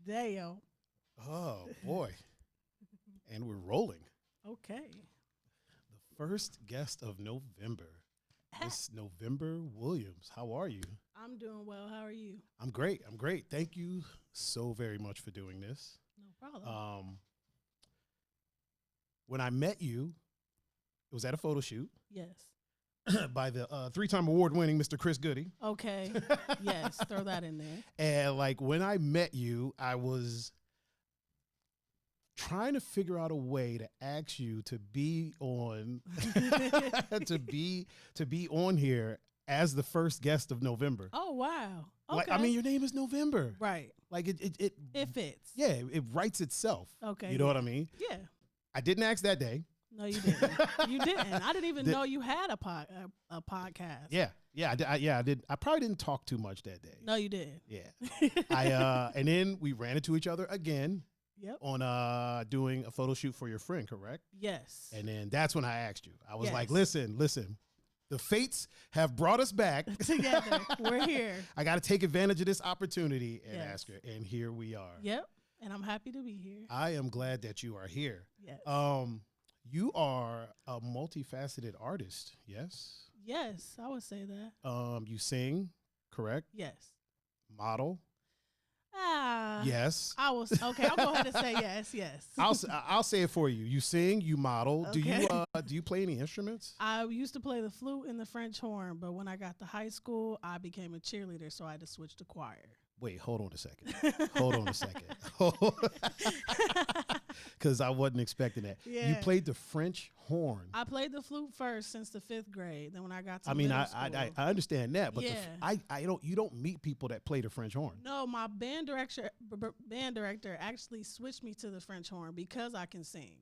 Damn. Oh, boy. And we're rolling. Okay. The first guest of November, Miss November Williams. How are you? I'm doing well. How are you? I'm great. I'm great. Thank you so very much for doing this. No problem. When I met you, it was at a photo shoot Yes. by the three-time award-winning Mr. Chris Goody. Okay. Yes. Throw that in there. And like when I met you, I was trying to figure out a way to ask you to be on to be on here as the first guest of November. Oh wow. Okay. Like, I mean, your name is November. Right. Like it It fits. yeah, it writes itself. Okay. You know what I mean? Yeah. I didn't ask that day. No, you didn't. You didn't. I didn't even know you had a podcast. Yeah. I did. I probably didn't talk too much that day. No, you did. Yeah. And then we ran into each other again. Yep. On doing a photo shoot for your friend, correct? Yes. And then that's when I asked you. I was Yes. like, listen. The fates have brought us back. Together. We're here. I got to take advantage of this opportunity and Yes. ask her. And here we are. Yep. And I'm happy to be here. I am glad that you are here. Yes. You are a multifaceted artist, yes? Yes, I would say that. You sing, correct? Yes. Model, Yes. yes. I'll go ahead and say yes. Yes. I'll say it for you. You sing, you model. Okay. Do you play any instruments? I used to play the flute and the French horn, but when I got to high school, I became a cheerleader, so I had to switch to choir. Wait, hold on a second. Because I wasn't expecting that. Yeah. You played the French horn. I played the flute first since the 5th grade. Then when I got to I school, understand that, but Yeah. you don't meet people that play the French horn. no, my band director actually switched me to the French horn because I can sing.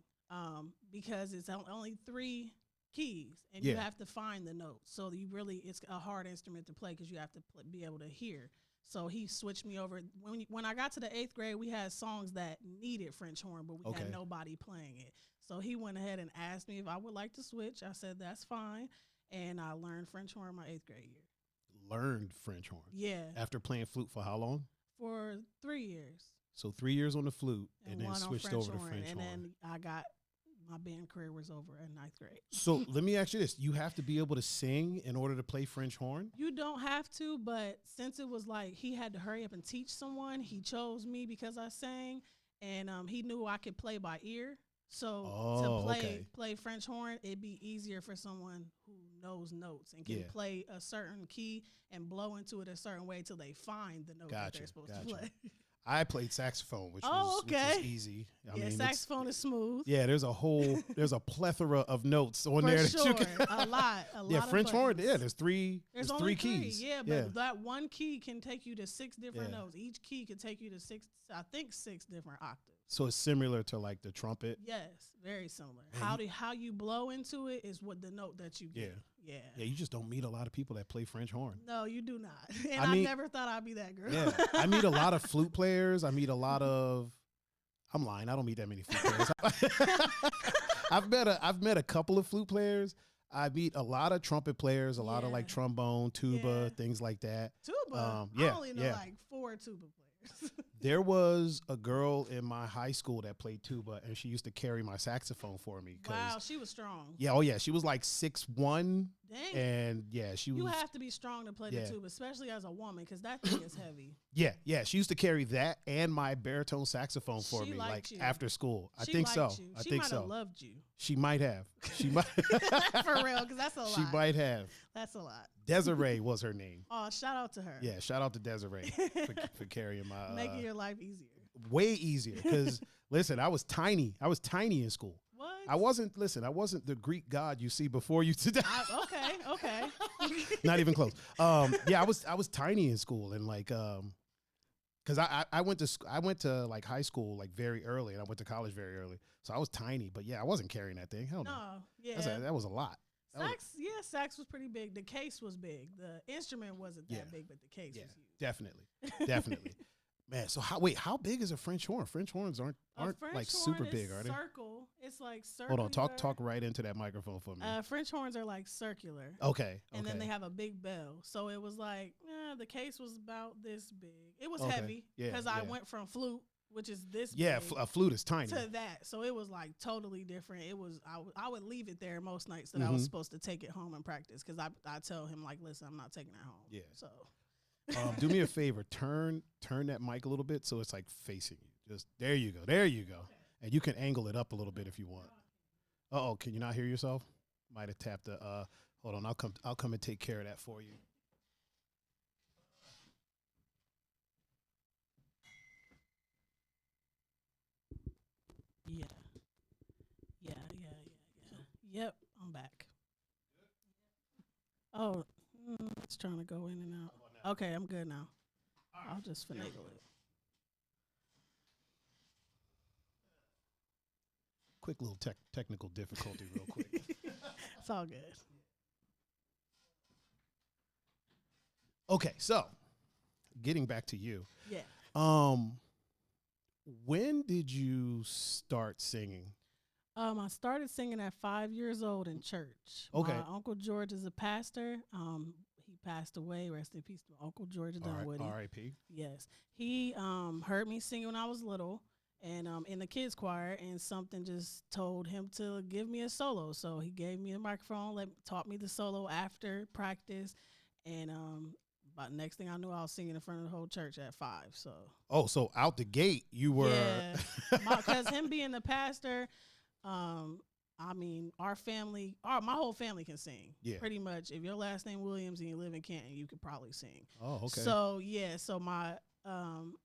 Because it's only 3 keys, and you Yeah. have to find the notes. So it's a hard instrument to play because you have to be able to hear. So he switched me over. When I got to the 8th grade, we had songs that needed French horn, but we Okay. had nobody playing it. So he went ahead and asked me if I would like to switch. I said that's fine, and I learned French horn my 8th grade year. Learned French horn. Yeah, After playing flute for how long? for 3 years. So 3 years on the flute and then one on switched French over to horn, French and horn. then I got my band career was over in 9th grade. So let me ask you this. You have to be able to sing in order to play French horn? You don't have to, but since it was like he had to hurry up and teach someone, he chose me because I sang, and he knew I could play by ear. So to play French horn, it'd be easier for someone who knows notes and can Yeah. play a certain key and blow into it a certain way till they find the note that they're supposed to play. I played saxophone, which Oh, was okay. easy. I Yeah, mean, saxophone is smooth. yeah, there's a plethora of notes on For there sure, that you can. a lot. Yeah, of French horn. buttons. Yeah, there's three only keys. Yeah, but that one key can take you to 6 different Yeah. notes. Each key can take you to 6 different octaves. So it's similar to like the trumpet. Yes, very similar. Man, How you blow into it is what the note that you get. Yeah. Yeah, you just don't meet a lot of people that play French horn. No, you do not. And I I mean- never thought I'd be that girl. Yeah, I meet a lot of flute players. I meet a lot of. I'm lying. I don't meet that many flute players. I've met a couple of flute players. I meet a lot of trumpet players, a lot of like Yeah. trombone, tuba, Yeah. things like that. Tuba. Yeah, I only know yeah. like 4 tuba players. There was a girl in my high school that played tuba, and she used to carry my saxophone for me. Wow, she was strong. Yeah, oh yeah, she was like 6'1", Dang. and yeah, she You was. have to be strong to play Yeah. the tuba, especially as a woman, because that thing is heavy. Yeah, she used to carry that and my baritone saxophone for She me, liked like you. after school. I She think so. liked you. I She think might so. have loved you. She might have. She might. For real, because that's a lot. She might have. That's a lot. Desiree was her name. Oh, shout out to her. Yeah, shout out to Desiree for carrying my. Making your life easier. Way easier because listen, I was tiny. I was tiny in school. What? I wasn't the Greek god you see before you today. Okay. Not even close. Yeah, I was tiny in school, and like because I went to like high school like very early, and I went to college very early, so I was tiny. But yeah, I wasn't carrying that thing. Hell no. No, yeah. That was a lot. Sax was pretty big. The case was big. The instrument wasn't that big, but the case was huge. Definitely. Man, so how big is a French horn? French horns aren't like super big, are they? Circle. It's like circular. Hold on, talk right into that microphone for me. French horns are like circular. Okay. And then they have a big bell. So it was like, the case was about this big. It was heavy because I went from flute, which is this big, a flute is tiny, to that. So it was like totally different. It was I would leave it there most nights that I was supposed to take it home and practice because I tell him like, listen, I'm not taking that home. Yeah. So. Do me a favor, turn that mic a little bit so it's like facing you. Just there you go, and you can angle it up a little bit if you want. Oh, can you not hear yourself? Might have tapped the. Hold on, I'll come and take care of that for you. Yeah. Yep, I'm back. Oh, it's trying to go in and out. Okay, I'm good now. I'll just finagle it. Quick little technical difficulty real quick. It's all good. Okay, so getting back to you. Yeah. When did you start singing? I started singing at 5 years old in church. Okay. My Uncle George is a pastor. He passed away. Rest in peace to Uncle George Dunwoody. R.I.P. Yes. He heard me singing when I was little and in the kids choir, and something just told him to give me a solo. So he gave me a microphone, taught me the solo after practice, and about next thing I knew, I was singing in front of the whole church at 5. So out the gate you were. Yeah, because him being the pastor. I mean, my whole family can sing. Yeah. Pretty much. If your last name Wiliams and you live in Canton, you could probably sing. Oh, okay. So my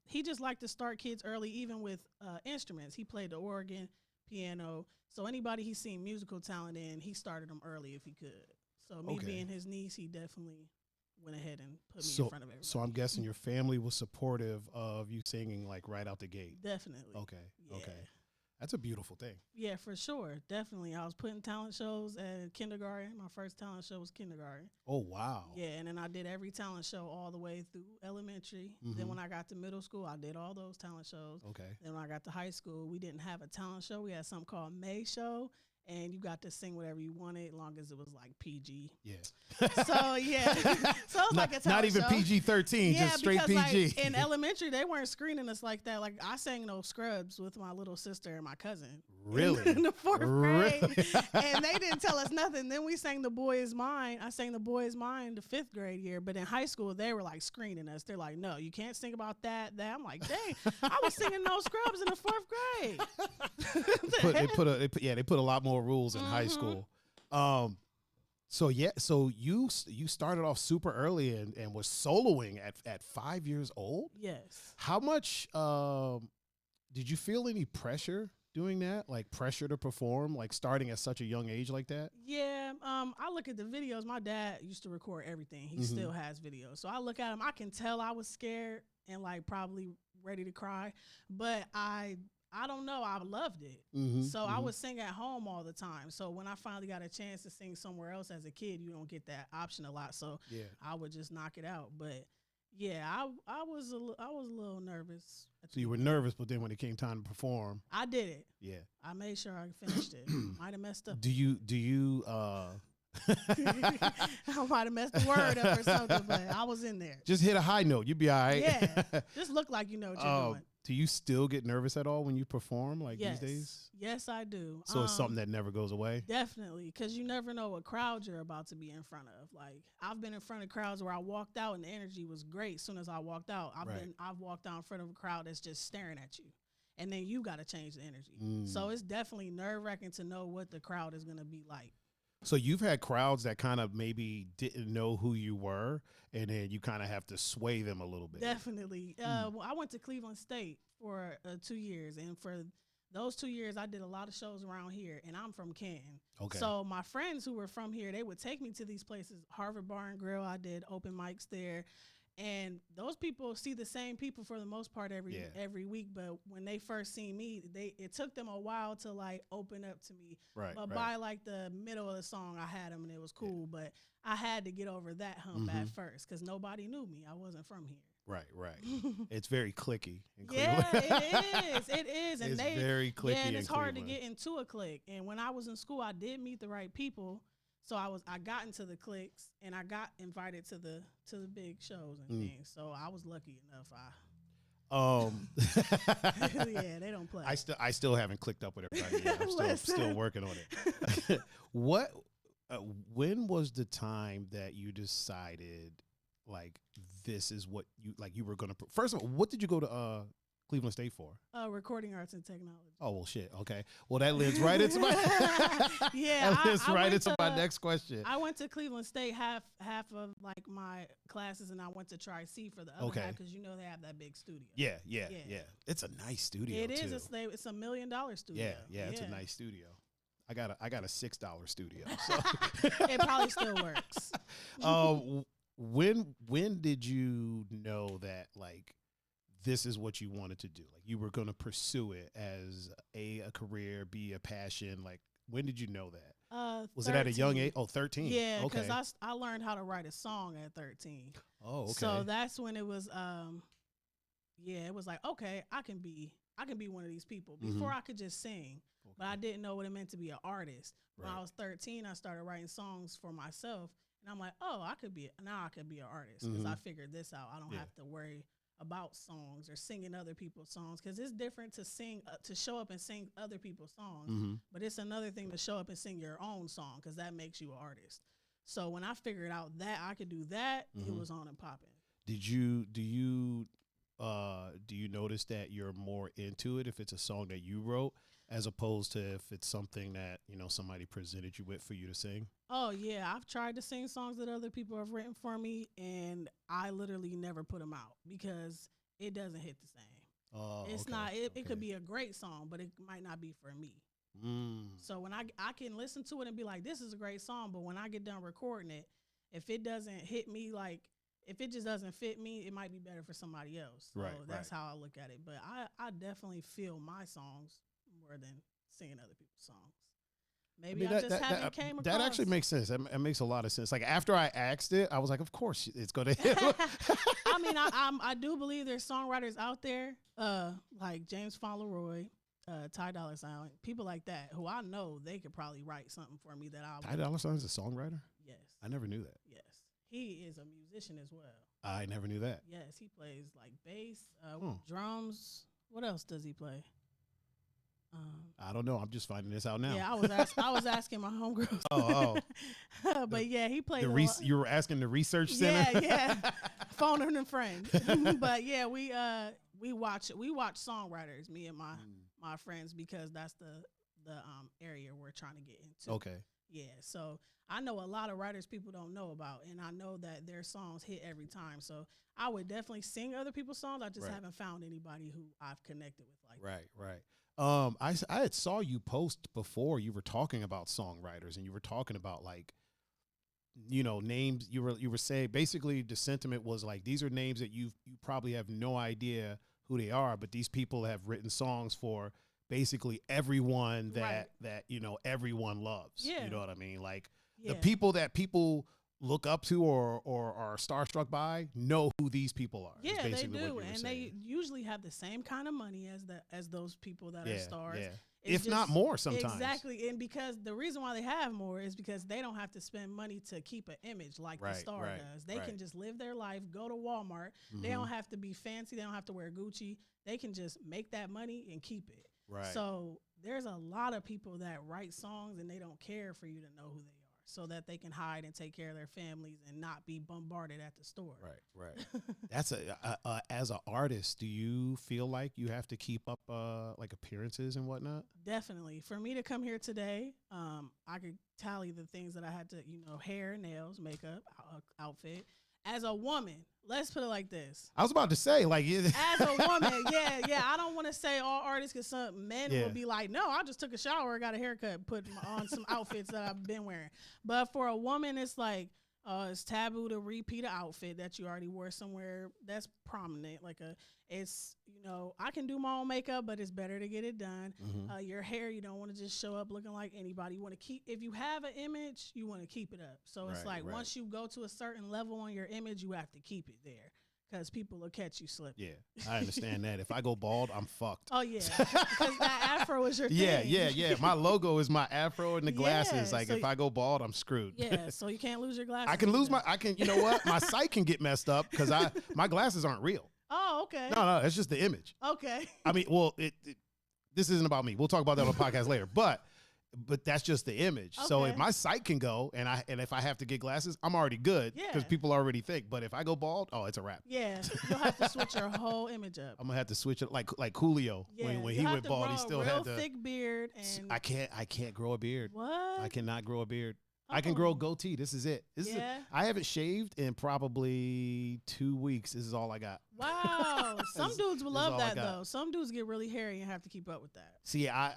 he just liked to start kids early, even with instruments. He played the organ, piano. So anybody he's seen musical talent in, he started them early if he could. So me being his niece, he definitely went ahead and put me in front of everybody. So I'm guessing your family was supportive of you singing like right out the gate. Definitely. Okay. Yeah. Okay. That's a beautiful thing. Yeah, for sure. Definitely. I was putting talent shows at kindergarten. My first talent show was kindergarten. Oh, wow. Yeah, and then I did every talent show all the way through elementary. Then when I got to middle school, I did all those talent shows. Okay. Then when I got to high school, we didn't have a talent show. We had something called May Show. And you got to sing whatever you wanted, as long as it was like PG. Yeah. So yeah, so it was like a talent not even show. PG-13, just straight PG. Like, in elementary, they weren't screening us like that. Like I sang no Scrubs with my little sister and my cousin. Really? In the 4th grade, and they didn't tell us nothing. Then we sang The Boy Is Mine. I sang The Boy Is Mine the 5th grade year. But in high school, they were like screening us. They're like, no, you can't sing about that. I'm like, dang, I was singing no Scrubs in the 4th grade. They put a lot more rules in high school. So you started off super early and was soloing at 5 years old? Yes. How much did you feel any pressure doing that? Like pressure to perform, like starting at such a young age like that? Yeah. I look at the videos. My dad used to record everything. He still has videos. So I look at him. I can tell I was scared and like probably ready to cry, but I don't know. I loved it. So I would sing at home all the time. So when I finally got a chance to sing somewhere else as a kid, you don't get that option a lot. So I would just knock it out. But yeah, I was a little nervous. So you were nervous, but then when it came time to perform, I did it. Yeah, I made sure I finished it. Might have messed up. Do you? I might have messed the word up or something, but I was in there. Just hit a high note. You'll be all right. Yeah, just look like you know what you're doing. Do you still get nervous at all when you perform these days? Yes, I do. So it's something that never goes away? Definitely, because you never know what crowd you're about to be in front of. Like, I've been in front of crowds where I walked out and the energy was great as soon as I walked out. I've walked out in front of a crowd that's just staring at you. And then you got to change the energy. So it's definitely nerve-wracking to know what the crowd is going to be like. So you've had crowds that kind of maybe didn't know who you were, and then you kind of have to sway them a little bit. Definitely. Well, I went to Cleveland State for 2 years, and for those 2 years, I did a lot of shows around here, and I'm from Canton. Okay. So my friends who were from here, they would take me to these places. Harvard Bar and Grill, I did open mics there. And those people see the same people for the most part every week. But when they first seen me, it took them a while to like open up to me. Right. But by like the middle of the song, I had them and it was cool. Yeah. But I had to get over that hump at first because nobody knew me. I wasn't from here. Right. It's very clicky in Yeah, Cleveland. it is. And it's very clicky. Yeah, and it's hard Cleveland. to get into a clique. And when I was in school, I did meet the right people. So I got into the cliques and I got invited to the big shows and things. So I was lucky enough. Yeah, they don't play. I still haven't clicked up with everybody yet. I'm still working on it. What when was the time that you decided like this is what you were going to first of all, what did you go to Cleveland State for? Recording arts and technology. Oh, well, shit. Okay. Well, that leads right into my my next question. I went to Cleveland State half of like my classes, and I went to Tri-C for the other half because you know they have that big studio. Yeah. It's a nice studio. It is. It's $1 million studio. Yeah. It's a nice studio. I got a $6 studio. So. It probably still works. When did you know that like this is what you wanted to do? Like you were going to pursue it as a career, be a passion. Like when did you know that? Was 13. It at a young age? Oh, 13. Yeah, because I learned how to write a song at 13. Oh, okay. So that's when it was. It was like, okay, I can be one of these people. Before I could just sing, but I didn't know what it meant to be an artist. When I was 13, I started writing songs for myself, and I'm like, oh, I could be an artist because I figured this out. I don't have to worry about songs or singing other people's songs, because it's different to sing to show up and sing other people's songs, but it's another thing to show up and sing your own song, because that makes you an artist. So when I figured out that I could do that, it was on and popping. Do you notice that you're more into it if it's a song that you wrote as opposed to if it's something that somebody presented you with for you to sing? Oh yeah, I've tried to sing songs that other people have written for me, and I literally never put them out because it doesn't hit the same. Oh, it's not. It could be a great song, but it might not be for me. So when I can listen to it and be like, this is a great song, but when I get done recording it, if it doesn't hit me, like if it just doesn't fit me, it might be better for somebody else. So that's how I look at it. But I definitely feel my songs more than singing other people's songs. Maybe I just haven't came across. That actually makes sense. It makes a lot of sense. Like after I asked it, I was like, of course it's going to hit. I mean, I do believe there's songwriters out there like James Fauntleroy, Ty Dolla $ign, people like that who I know they could probably write something for me that I. Ty Dolla $ign is a songwriter? Yes. I never knew that. Yes. He is a musician as well. I never knew that. Yes, he plays like bass, drums. What else does he play? I don't know. I'm just finding this out now. Yeah, I was asking my homegirls. But yeah, he played. You were asking the research center. Yeah. Phoning a friend. But yeah, we watch songwriters, me and my friends, because that's the area we're trying to get into. Okay. Yeah, so I know a lot of writers people don't know about, and I know that their songs hit every time. So I would definitely sing other people's songs. I just haven't found anybody who I've connected with like that. Right. I had saw you post before. You were talking about songwriters, and you were talking about like, names. You were saying basically the sentiment was like, these are names that you probably have no idea who they are, but these people have written songs for basically everyone that everyone loves. Yeah. You know what I mean? Like the people that people look up to or are starstruck by know who these people are. Yeah, they do, and they usually have the same kind of money as those people that are stars. Yeah. If not more sometimes. Exactly, and because the reason why they have more is because they don't have to spend money to keep an image like the star does. They can just live their life, go to Walmart. They don't have to be fancy. They don't have to wear Gucci. They can just make that money and keep it. Right. So there's a lot of people that write songs and they don't care for you to know who they are, so that they can hide and take care of their families and not be bombarded at the store. Right. That's as an artist, do you feel like you have to keep up like appearances and whatnot? Definitely. For me to come here today, I could tally the things that I had to, hair, nails, makeup, outfit. As a woman, let's put it like this. I was about to say, like, as a woman, yeah. I don't want to say all artists, because some men will be like, no, I just took a shower, got a haircut, put on some outfits that I've been wearing. But for a woman, it's like, it's taboo to repeat an outfit that you already wore somewhere that's prominent. Like I can do my own makeup, but it's better to get it done. Your hair, you don't want to just show up looking like anybody. You want to if you have an image, you want to keep it up. So it's like once you go to a certain level on your image, you have to keep it there. because people will catch you slipping. Yeah, I understand that. If I go bald, I'm fucked. Oh, yeah, because that afro is your thing. Yeah. My logo is my afro and the glasses. Yeah, Like, so if I go bald, I'm screwed. Yeah, so you can't lose your glasses. I can lose you know what? My sight can get messed up because my glasses aren't real. Oh, okay. No, it's just the image. Okay. I mean, well, this isn't about me. We'll talk about that on the podcast later. But that's just the image. Okay. So if my sight can go and if I have to get glasses, I'm already good because people already think. But if I go bald, oh, it's a wrap. Yeah, you'll have to switch your whole image up. I'm gonna have to switch it like Julio when he went bald. He still had the thick beard. And I can't grow a beard. What? I cannot grow a beard. I can grow a goatee. This is it. I haven't shaved in probably 2 weeks. This is all I got. Wow. Some dudes will love that though. Some dudes get really hairy and have to keep up with that. See, I'm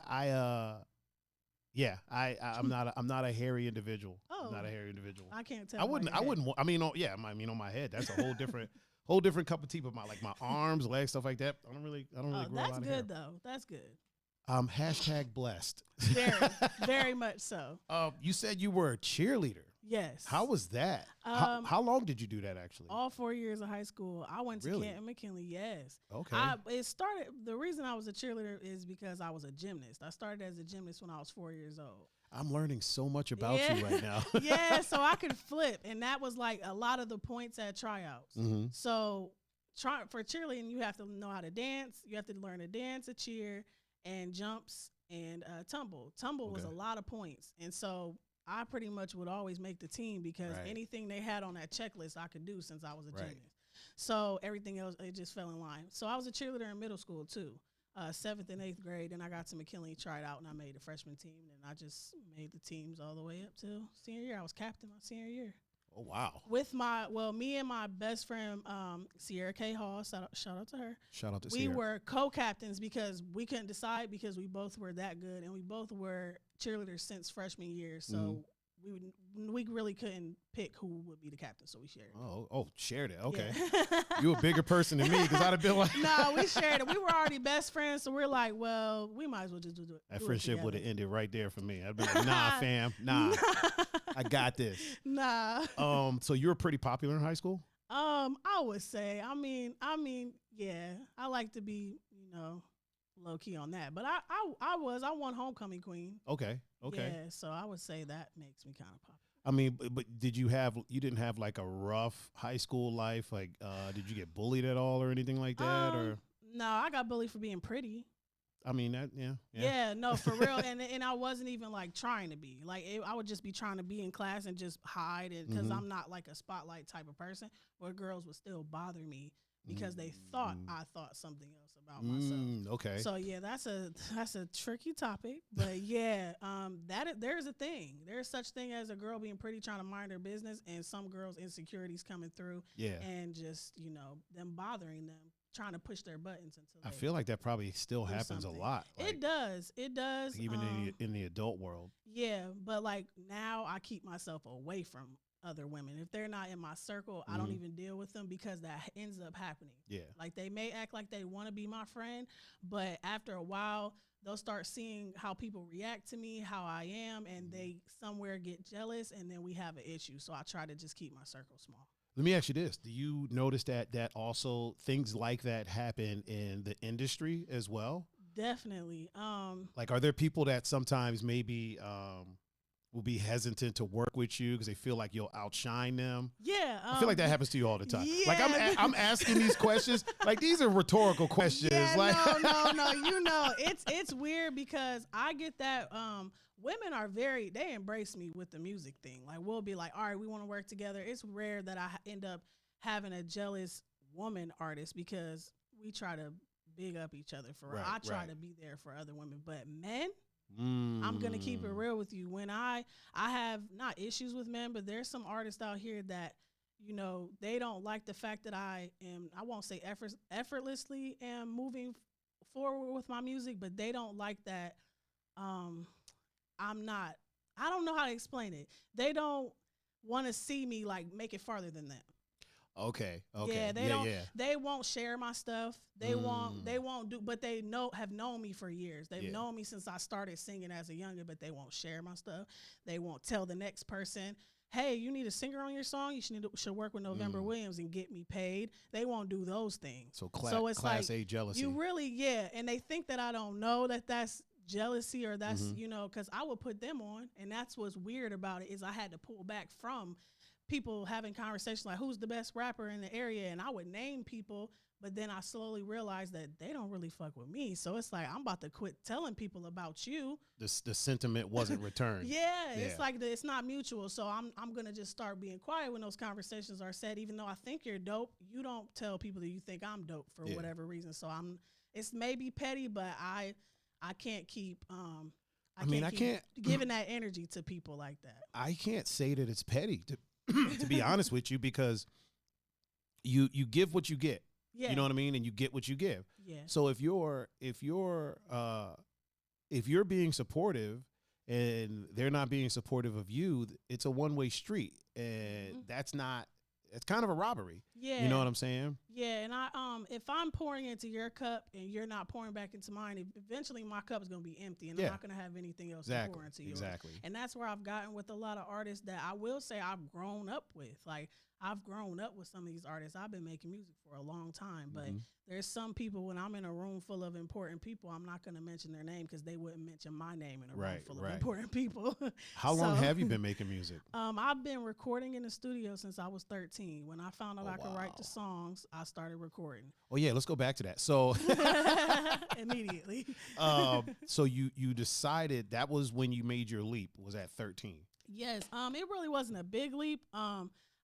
not a hairy individual. Oh, I'm not a hairy individual. I can't tell. I wouldn't. I mean, on my head, that's a whole different cup of tea. But my arms, legs, stuff like that. I don't really grow a lot of hair. That's good though. That's good. Hashtag blessed. Very, very much so. You said you were a cheerleader. Yes. How was that? How long did you do that actually? All 4 years of high school. I went to Canton McKinley. Yes. Okay. The reason I was a cheerleader is because I was a gymnast. I started as a gymnast when I was 4 years old. I'm learning so much about you right now. Yeah, so I could flip, and that was like a lot of the points at tryouts. Mm-hmm. So for cheerleading, you have to know how to dance. You have to learn to dance, a cheer, and jumps and tumble. Tumble was a lot of points, and so I pretty much would always make the team because anything they had on that checklist I could do since I was a gymnast. So everything else, it just fell in line. So I was a cheerleader in middle school too, 7th and 8th grade. Then I got to McKinley, tried out, and I made the freshman team. And I just made the teams all the way up till senior year. I was captain my senior year. Oh, wow. With me and my best friend, Sierra K. Hall, shout out to her. Shout out to Sierra. We were co-captains because we couldn't decide because we both were that good, and we both were cheerleaders since freshman year. So we really couldn't pick who would be the captain, so we shared it. Shared it. Okay. Yeah. You a bigger person than me because I'd have been like... No, we shared it. We were already best friends, so we're like, well, we might as well just do it. That friendship would have ended right there for me. I'd be like, nah, fam, nah. I got this. Nah. So you were pretty popular in high school? I would say. I mean, yeah. I like to be, low key on that. But I won homecoming queen. Okay. Yeah, so I would say that makes me kind of popular. I mean, but you didn't have like a rough high school life? Like, did you get bullied at all or anything like that? Or no, I got bullied for being pretty. I mean, that, yeah. Yeah, no, for real. And I wasn't even like trying to be. Like, I would just be trying to be in class and just hide it because I'm not like a spotlight type of person where girls would still bother me because they thought I thought something else about myself. Okay. So yeah, that's a tricky topic, but yeah, there's a thing. There's such thing as a girl being pretty trying to mind her business, and some girls' insecurities coming through. Yeah. And just them bothering them, trying to push their buttons until I feel like that probably still happens a lot. Like, it does. Even in the adult world. Yeah, but like now I keep myself away from other women. If they're not in my circle, I don't even deal with them because that ends up happening. Yeah. Like they may act like they want to be my friend, but after a while they'll start seeing how people react to me, how I am, and they somewhere get jealous, and then we have an issue. So I try to just keep my circle small. Let me ask you this. Do you notice that also things like that happen in the industry as well? Definitely. Like, are there people that sometimes maybe will be hesitant to work with you because they feel like you'll outshine them? Yeah. I feel like that happens to you all the time. Yeah. Like, I'm asking these questions. Like, these are rhetorical questions. Yeah, like, no. It's weird because I get that women are they embrace me with the music thing. Like, we'll be like, all right, we want to work together. It's rare that I end up having a jealous woman artist because we try to big up each other for real. I try to be there for other women, but men, I'm going to keep it real with you. When I have not issues with men, but there's some artists out here that, they don't like the fact that I won't say effortlessly am moving forward with my music, but they don't like that I don't know how to explain it. They don't want to see me like make it farther than them. Okay. Okay. Yeah, they yeah, don't. yeah. They won't share my stuff. They won't. They won't do. But they have known me for years. They've known me since I started singing as a youngin. But they won't share my stuff. They won't tell the next person, "Hey, you need a singer on your song. You should work with November Wiliams and get me paid." They won't do those things. So, it's class like A jealousy. You really, and they think that I don't know that that's jealousy or that's because I would put them on, and that's what's weird about it is I had to pull back from people having conversations like who's the best rapper in the area, and I would name people, but then I slowly realized that they don't really fuck with me. So it's like I'm about to quit telling people about you. The sentiment wasn't returned. It's like it's not mutual. So I'm gonna just start being quiet when those conversations are said. Even though I think you're dope, you don't tell people that you think I'm dope for whatever reason. So it's maybe petty, but I can't keep I can't giving that energy to people like that. I can't say that it's petty to be honest with you, because you give what you get. Yeah. You know what I mean? And you get what you give. Yeah. So if you're being supportive and they're not being supportive of you, it's a one-way street. And it's kind of a robbery. Yeah. You know what I'm saying? Yeah, and if I'm pouring into your cup and you're not pouring back into mine, eventually my cup is going to be empty, and I'm not going to have anything else to pour into yours. Exactly. And that's where I've gotten with a lot of artists that I will say I've grown up with. Like, I've grown up with some of these artists. I've been making music for a long time, but there's some people, when I'm in a room full of important people, I'm not going to mention their name because they wouldn't mention my name in a room full of important people. How long have you been making music? I've been recording in the studio since I was 13. When I found out I could write the songs, I started recording. Oh yeah, let's go back to that. So immediately. So you decided that was when you made your leap, was at 13? Yes. It really wasn't a big leap.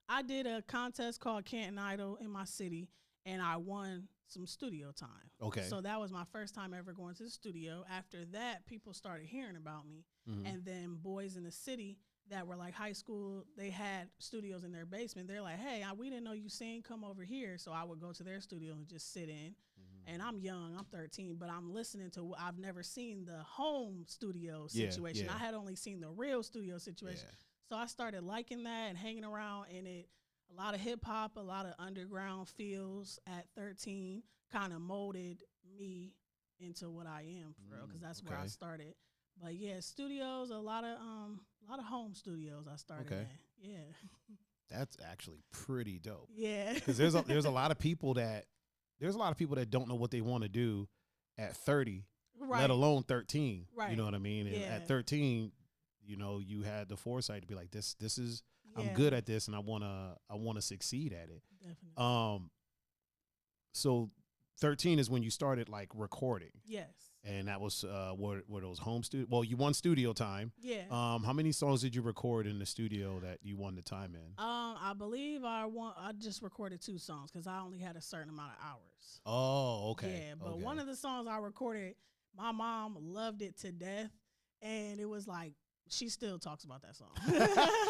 I did a contest called Canton Idol in my city, and I won some studio time. Okay. So that was my first time ever going to the studio. After that, people started hearing about me. And then boys in the city that were like high school, they had studios in their basement. They're like, "Hey, we didn't know you sing. Come over here." So I would go to their studio and just sit in. And I'm young. I'm 13, but I'm listening to I've never seen the home studio situation. Yeah. I had only seen the real studio situation. Yeah. So I started liking that and hanging around in it. A lot of hip hop, a lot of underground feels at 13 kind of molded me into what I am for real, because that's where I started. But yeah, studios, a lot of home studios I started in. Yeah. That's actually pretty dope. Yeah. Because there's a lot of people that don't know what they want to do at 30, let alone 13. Right. You know what I mean? And at 13, you had the foresight to be like, this is I'm good at this, and I wanna succeed at it. Definitely. So 13 is when you started like recording. Yes. And that was were those home studio? Well, you won studio time. Yeah. How many songs did you record in the studio that you won the time in? I believe I just recorded 2 songs because I only had a certain amount of hours. Oh, okay. Yeah, but one of the songs I recorded, my mom loved it to death, and it was like, she still talks about that song.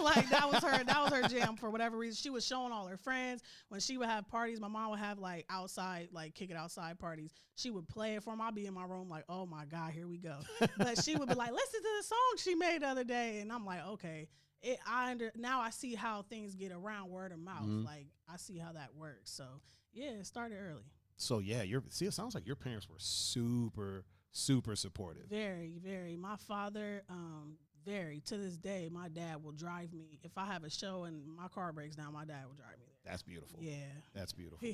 Like that was her jam for whatever reason. She was showing all her friends when she would have parties. My mom would have like outside, like kick it outside parties. She would play it for them. I'd be in my room like, oh my God, here we go. But she would be like, listen to the song she made the other day. And I'm like, okay. Now I see how things get around word of mouth. Like I see how that works. So yeah, it started early. So yeah, it sounds like your parents were super, super supportive. Very, very. My father, very. To this day, my dad will drive me. If I have a show and my car breaks down, my dad will drive me there. That's beautiful. Yeah. That's beautiful.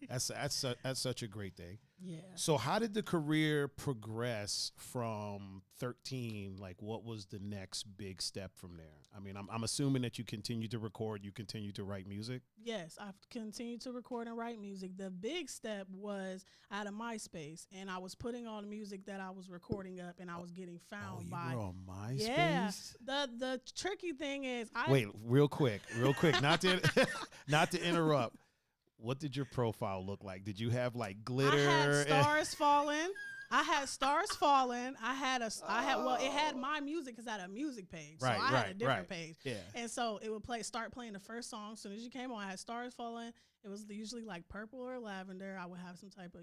That's such a great thing. Yeah. So how did the career progress from 13? Like, what was the next big step from there? I mean, I'm assuming that you continued to record, you continued to write music. Yes, I've continued to record and write music. The big step was out of MySpace, and I was putting all the music that I was recording up, and I was getting found by. You were on MySpace? Yeah. The tricky thing is, wait, real quick, not to interrupt. What did your profile look like? Did you have like glitter? I had stars falling. I had it had my music because I had a music page. So I had a different page. Yeah. And so it would start playing the first song. As soon as you came on, I had stars falling. It was usually like purple or lavender. I would have some type of,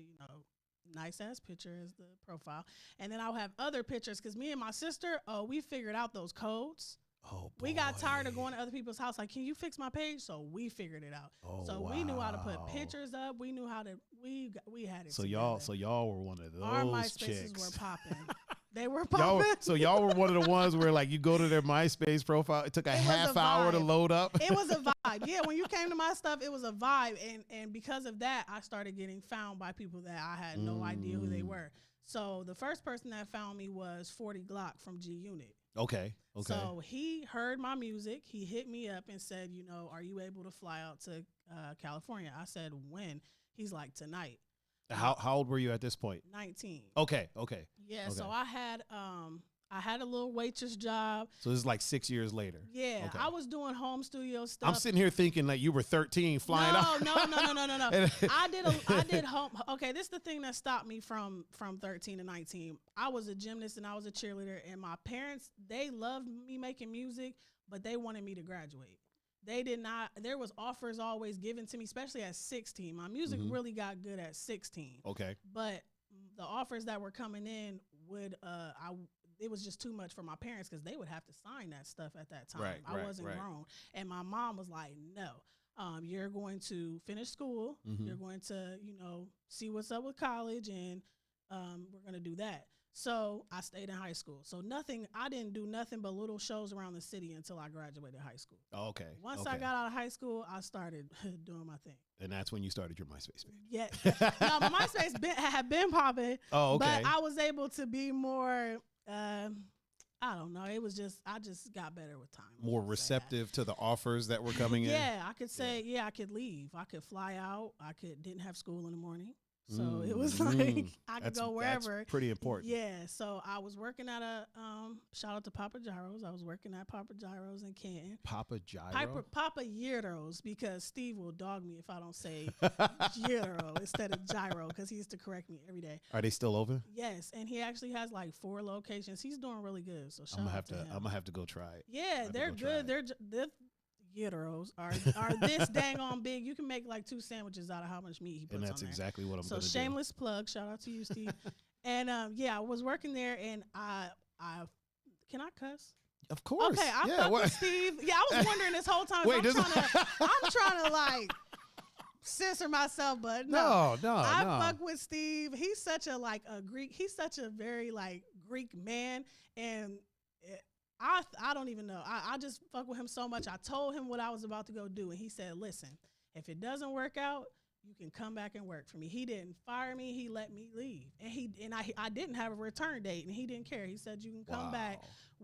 nice ass picture as the profile. And then I would have other pictures because me and my sister, we figured out those codes. Oh, boy. We got tired of going to other people's house. Like, can you fix my page? So we figured it out. Oh, so wow. we knew how to put pictures up. We knew how to. We had it. So together. y'all were one of those Our MySpaces chicks. were popping. They were popping. So y'all were one of the ones where like you go to their MySpace profile. It took a half hour to load up. It was a vibe. Yeah, when you came to my stuff, it was a vibe, and because of that, I started getting found by people that I had no idea who they were. So the first person that found me was 40 Glock from G Unit. Okay. So he heard my music. He hit me up and said, are you able to fly out to California? I said, when? He's like, tonight. How old were you at this point? 19. Okay. Yeah. Okay. So I had a little waitress job. So this is like 6 years later. Yeah, okay. I was doing home studio stuff. I'm sitting here thinking like you were 13 flying out. No. I did home. Okay, this is the thing that stopped me from 13 to 19. I was a gymnast and I was a cheerleader, and my parents, they loved me making music, but they wanted me to graduate. They did not. There was offers always given to me, especially at 16. My music really got good at 16. Okay. But the offers that were coming in it was just too much for my parents because they would have to sign that stuff at that time. I wasn't grown. And my mom was like, no, you're going to finish school. You're going to, see what's up with college, and we're going to do that. So I stayed in high school. So I didn't do nothing but little shows around the city until I graduated high school. Oh, okay. Once I got out of high school, I started doing my thing. And that's when you started your MySpace page. Yeah. No, my MySpace had been popping. Oh, okay. But I was able to be more, I don't know. It was just, I just got better with time. More receptive to the offers that were coming in? Yeah, I could say, I could leave. I could fly out. Didn't have school in the morning. So it was like I could go wherever. That's pretty important. Yeah. So I was working at shout out to Papa Gyros. I was working at Papa Gyros in Canton. Papa Gyro? Papa Gyros, because Steve will dog me if I don't say gyro instead of gyro, because he used to correct me every day. Are they still open? Yes, and he actually has like 4 locations. He's doing really good. So shout out to him. I'm gonna have to go try it. Yeah, they're good. They're gyros are this dang on big. You can make like 2 sandwiches out of how much meat he puts on there. And that's exactly what I'm going to do. So shameless plug. Shout out to you, Steve. And I was working there, and I can I cuss? Of course. Okay, I fuck with Steve. Yeah, I was wondering this whole time. I'm trying to like censor myself, but no. I fuck with Steve. He's such a Greek. He's such a very Greek man, and I don't even know. I just fuck with him so much. I told him what I was about to go do, and he said, listen, if it doesn't work out, you can come back and work for me. He didn't fire me. He let me leave. And I didn't have a return date, and he didn't care. He said, you can come back.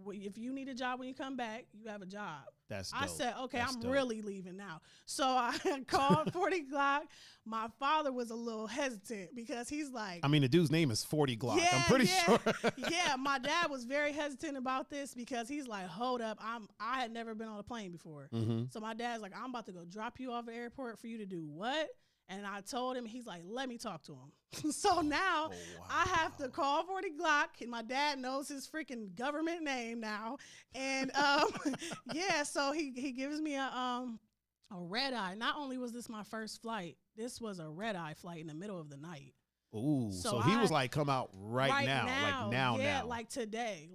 If you need a job when you come back, you have a job. That's dope. I said, okay, I'm really leaving now. So I called 40 Glock. My father was a little hesitant because he's like, I mean, the dude's name is 40 Glock. I'm pretty sure. Yeah, my dad was very hesitant about this because he's like, hold up, I had never been on a plane before. So my dad's like, I'm about to go drop you off at the airport for you to do what? And I told him, he's like, let me talk to him. So now I have to call 40 Glock, and my dad knows his freaking government name now. And so he gives me a red eye. Not only was this my first flight, this was a red eye flight in the middle of the night. Ooh, so he was like, come out right now. Like now. Yeah, like today.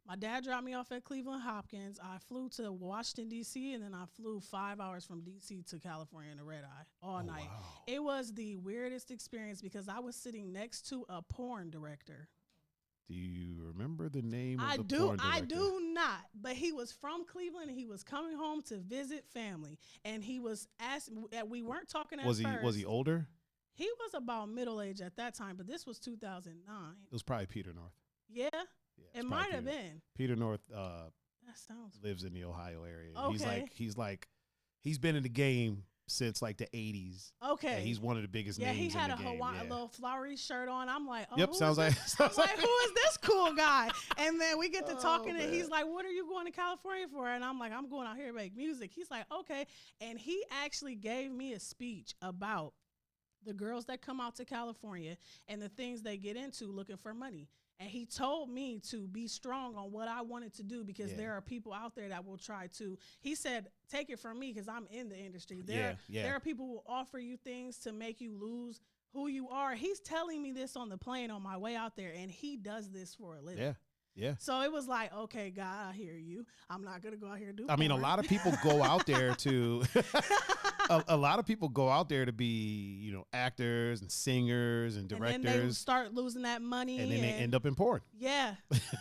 My dad dropped me off at Cleveland Hopkins. I flew to Washington, D.C., and then I flew 5 hours from D.C. to California in a red eye all night. Wow. It was the weirdest experience because I was sitting next to a porn director. Do you remember the name of the porn director? I do not, but he was from Cleveland, and he was coming home to visit family, and he was asking, we weren't talking at first. Was he older? He was about middle age at that time, but this was 2009. It was probably Peter North. Yeah? Yeah, it might have been. Peter North that lives in the Ohio area. Okay. He's been in the game since like the 80s. Okay. And he's one of the biggest names in the game. Yeah, he had a little flowery shirt on. I'm like, oh, yep, sounds like who is this cool guy? And then we get to talking, and he's like, what are you going to California for? And I'm like, I'm going out here to make music. He's like, okay. And he actually gave me a speech about the girls that come out to California and the things they get into looking for money. And he told me to be strong on what I wanted to do because there are people out there that will try to. He said, take it from me because I'm in the industry. There are people who will offer you things to make you lose who you are. He's telling me this on the plane on my way out there, and he does this for a living. Yeah. Yeah. So it was like, okay, God, I hear you. I'm not gonna go out here and do. I mean, a lot of people go out there to. A lot of people go out there to be, you know, actors and singers and directors. And then they start losing that money, and then they end up in porn. Yeah.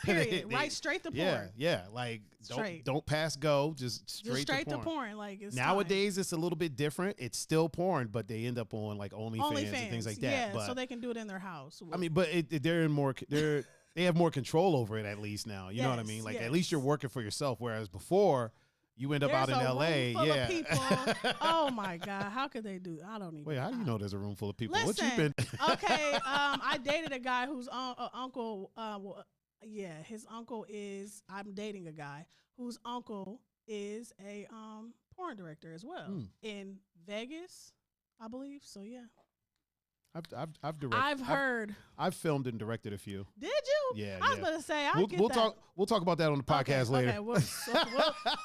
Period. Right straight to porn. Yeah. Like don't pass go. Just straight to porn. Like it's nowadays, it's a little bit different. It's still porn, but they end up on like OnlyFans and things like that. Yeah. But, so they can do it in their house. I mean, but they're in more. They have more control over it at least now. You know what I mean? Like at least you're working for yourself. Whereas before, you end up out in LA. Room full of people. Oh my God. How could they do that? I don't even. Wait, how do you know there's a room full of people? Listen, what you been? Okay. I dated a guy whose uncle. His uncle is. I'm dating a guy whose uncle is a porn director as well in Vegas, I believe. So yeah. I've directed. I've heard. I've filmed and directed a few. Did you? Yeah. I was going to say. We'll talk about that on the podcast later. Okay.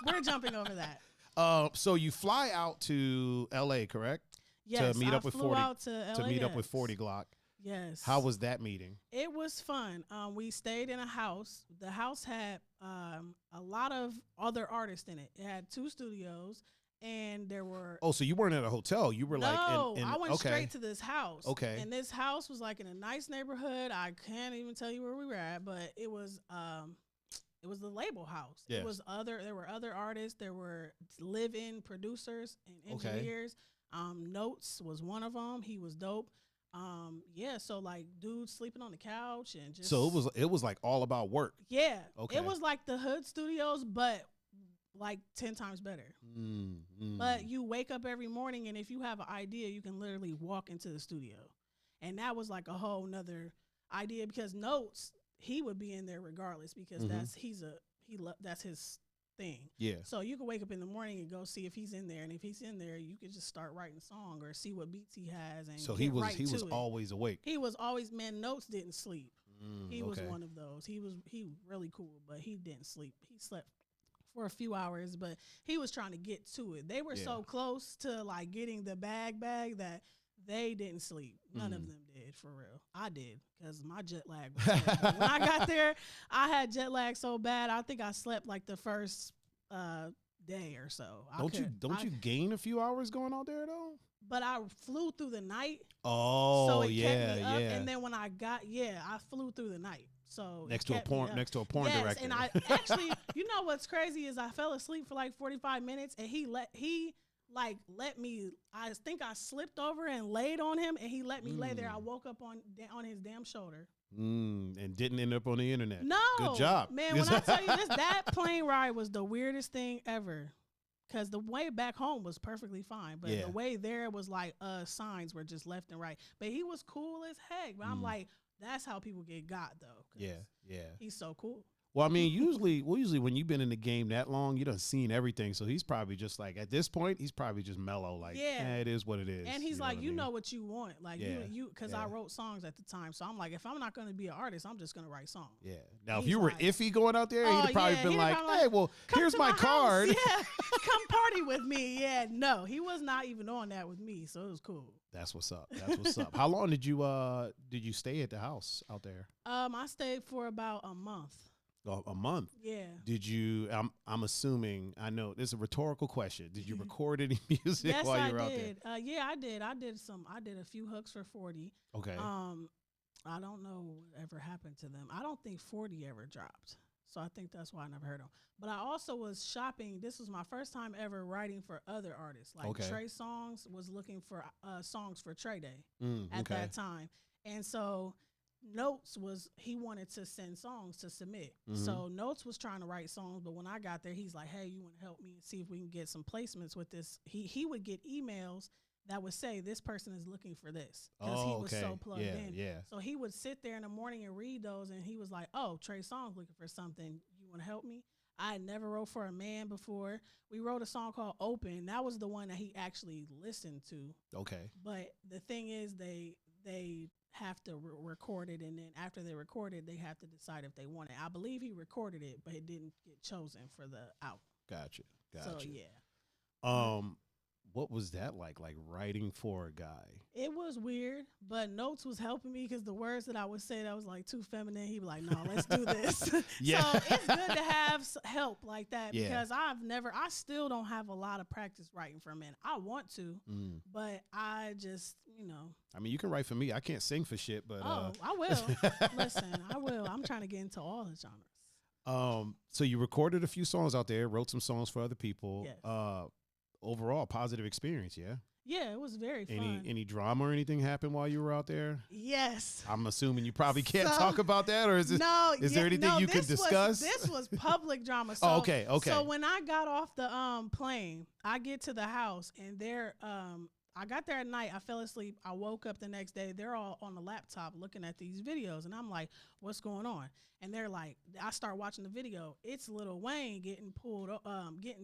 We're jumping over that. So you fly out to LA, correct? Yes. To meet up with 40. Out to LA, to meet up with 40 Glock. Yes. How was that meeting? It was fun. We stayed in a house. The house had a lot of other artists in it. It had 2 studios. And there were. Oh, so you weren't at a hotel. You were I went straight to this house. Okay. And this house was like in a nice neighborhood. I can't even tell you where we were at, but it was the label house. Yes. There were other artists. There were live-in producers and engineers. Notes was one of them. He was dope. So like dudes sleeping on the couch and just. So it was like all about work. Yeah. Okay. It was like the hood studios, but like 10 times better. But you wake up every morning, and if you have an idea, you can literally walk into the studio. And that was like a whole nother idea, because Notes, he would be in there regardless, because that's his thing. Yeah. So you can wake up in the morning and go see if he's in there, and if he's in there, you can just start writing a song or see what beats he has. And so he was always awake. He was always, Notes didn't sleep. He was one of those. He really cool, but he didn't sleep. He slept for a few hours, but he was trying to get to it. They were so close to like getting the bag that they didn't sleep. None of them did, for real. I did, because my jet lag was terrible. When I got there, I had jet lag so bad, I think I slept like the first day or so. Don't you gain a few hours going out there though? But I flew through the night. Oh, so it kept me up, and then when I got I flew through the night. So next to a porn director. And I actually, you know what's crazy is I fell asleep for like 45 minutes, and he let me. I think I slipped over and laid on him, and he let me lay there. I woke up on his damn shoulder. And didn't end up on the internet. No, good job, man. When I tell you this, that plane ride was the weirdest thing ever. Because the way back home was perfectly fine, but the way there was like signs were just left and right. But he was cool as heck. But I'm like, that's how people get got though. Yeah. He's so cool. Well, I mean, usually when you've been in the game that long, you done seen everything. So he's probably just like, at this point, he's probably just mellow. Like, it is what it is. And he's like, you know what you want. Like, because I Yeah. wrote songs at the time. So I'm like, if I'm not going to be an artist, I'm just going to write songs. Yeah. Now, if He's you were like, iffy going out there, he'd have probably been like, hey, well, "Come here's to my house. card. Yeah, come party with me. Yeah, no, he was not even on that with me. So it was cool. That's what's up. That's what's up. How long did you stay at the house out there? I stayed for about a month. A month. Yeah. Did you? I'm assuming. I know this is a rhtorical question. Did you record any music Yes, while you were I out did. there? Yeah, I did. I did a few hooks for 40. Okay. I don't know what ever happened to them. I don't think 40 ever dropped. So I think that's why I never heard them. But I also was shopping. This was my first time ever writing for other artists. Like Trey Songz was looking for songs for Trey Day at that time. And so Notes he wanted to send songs to submit. So Notes was trying to write songs, but when I got there, he's like, hey, you want to help me see if we can get some placements with this? He would get emails that would say this person is looking for this, because he was so plugged in. Yeah. So he would sit there in the morning and read those, and he was like, oh, Trey Songz looking for something. You want to help me? I had never wrote for a man before. We wrote a song called Open. That was the one that he actually listened to. Okay. But the thing is, they have to record it, and then after they record it, they have to decide if they want it. I believe he recorded it, but it didn't get chosen for the out. Gotcha. So yeah. What was that like writing for a guy? It was weird, but Notes was helping me because the words that I would say that was like too feminine, he'd be like, no, let's do this. Yeah. So it's good to have help like that Yeah. because I still don't have a lot of practice writing for men. I want to, but I just, I mean, you can write for me. I can't sing for shit, but. I will. Listen, I will. I'm trying to get into all the genres. So you recorded a few songs out there, wrote some songs for other people. Yes. Overall, positive experience, yeah? Yeah, it was very fun. Any drama or anything happen while you were out there? Yes. I'm assuming you probably can't talk about that, or is it? No. Is there anything you can discuss? This was public drama. So, okay. So when I got off the plane, I get to the house and I got there at night. I fell asleep. I woke up the next day. They're all on the laptop looking at these videos, and I'm like, "What's going on?" And they're like, I start watching the video. It's Lil Wayne getting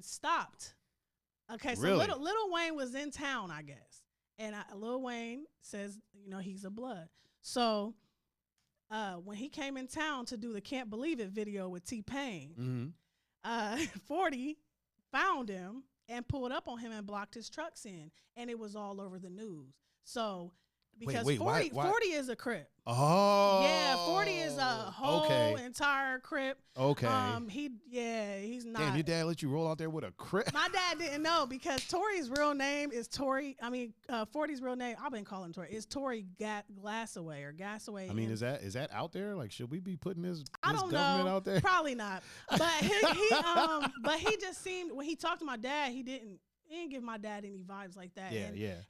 stopped. Okay, so really? Lil Wayne was in town, I guess. And Lil Wayne says, he's a blood. So when he came in town to do the Can't Believe It video with T-Pain, 40 found him and pulled up on him and blocked his trucks in. And it was all over the news. So because wait, 40 why? 40 is a Crip. Oh. Yeah, 40 is a whole entire Crip. Okay. He's not. Damn, your dad let you roll out there with a Crip? My dad didn't know because Tory's real name is 40's real name, I've been calling him Tory, is Tory Glassaway or Gassaway. I mean, is that out there? Like, should we be putting this government out there? Probably not. But he just seemed, when he talked to my dad, he didn't give my dad any vibes like that.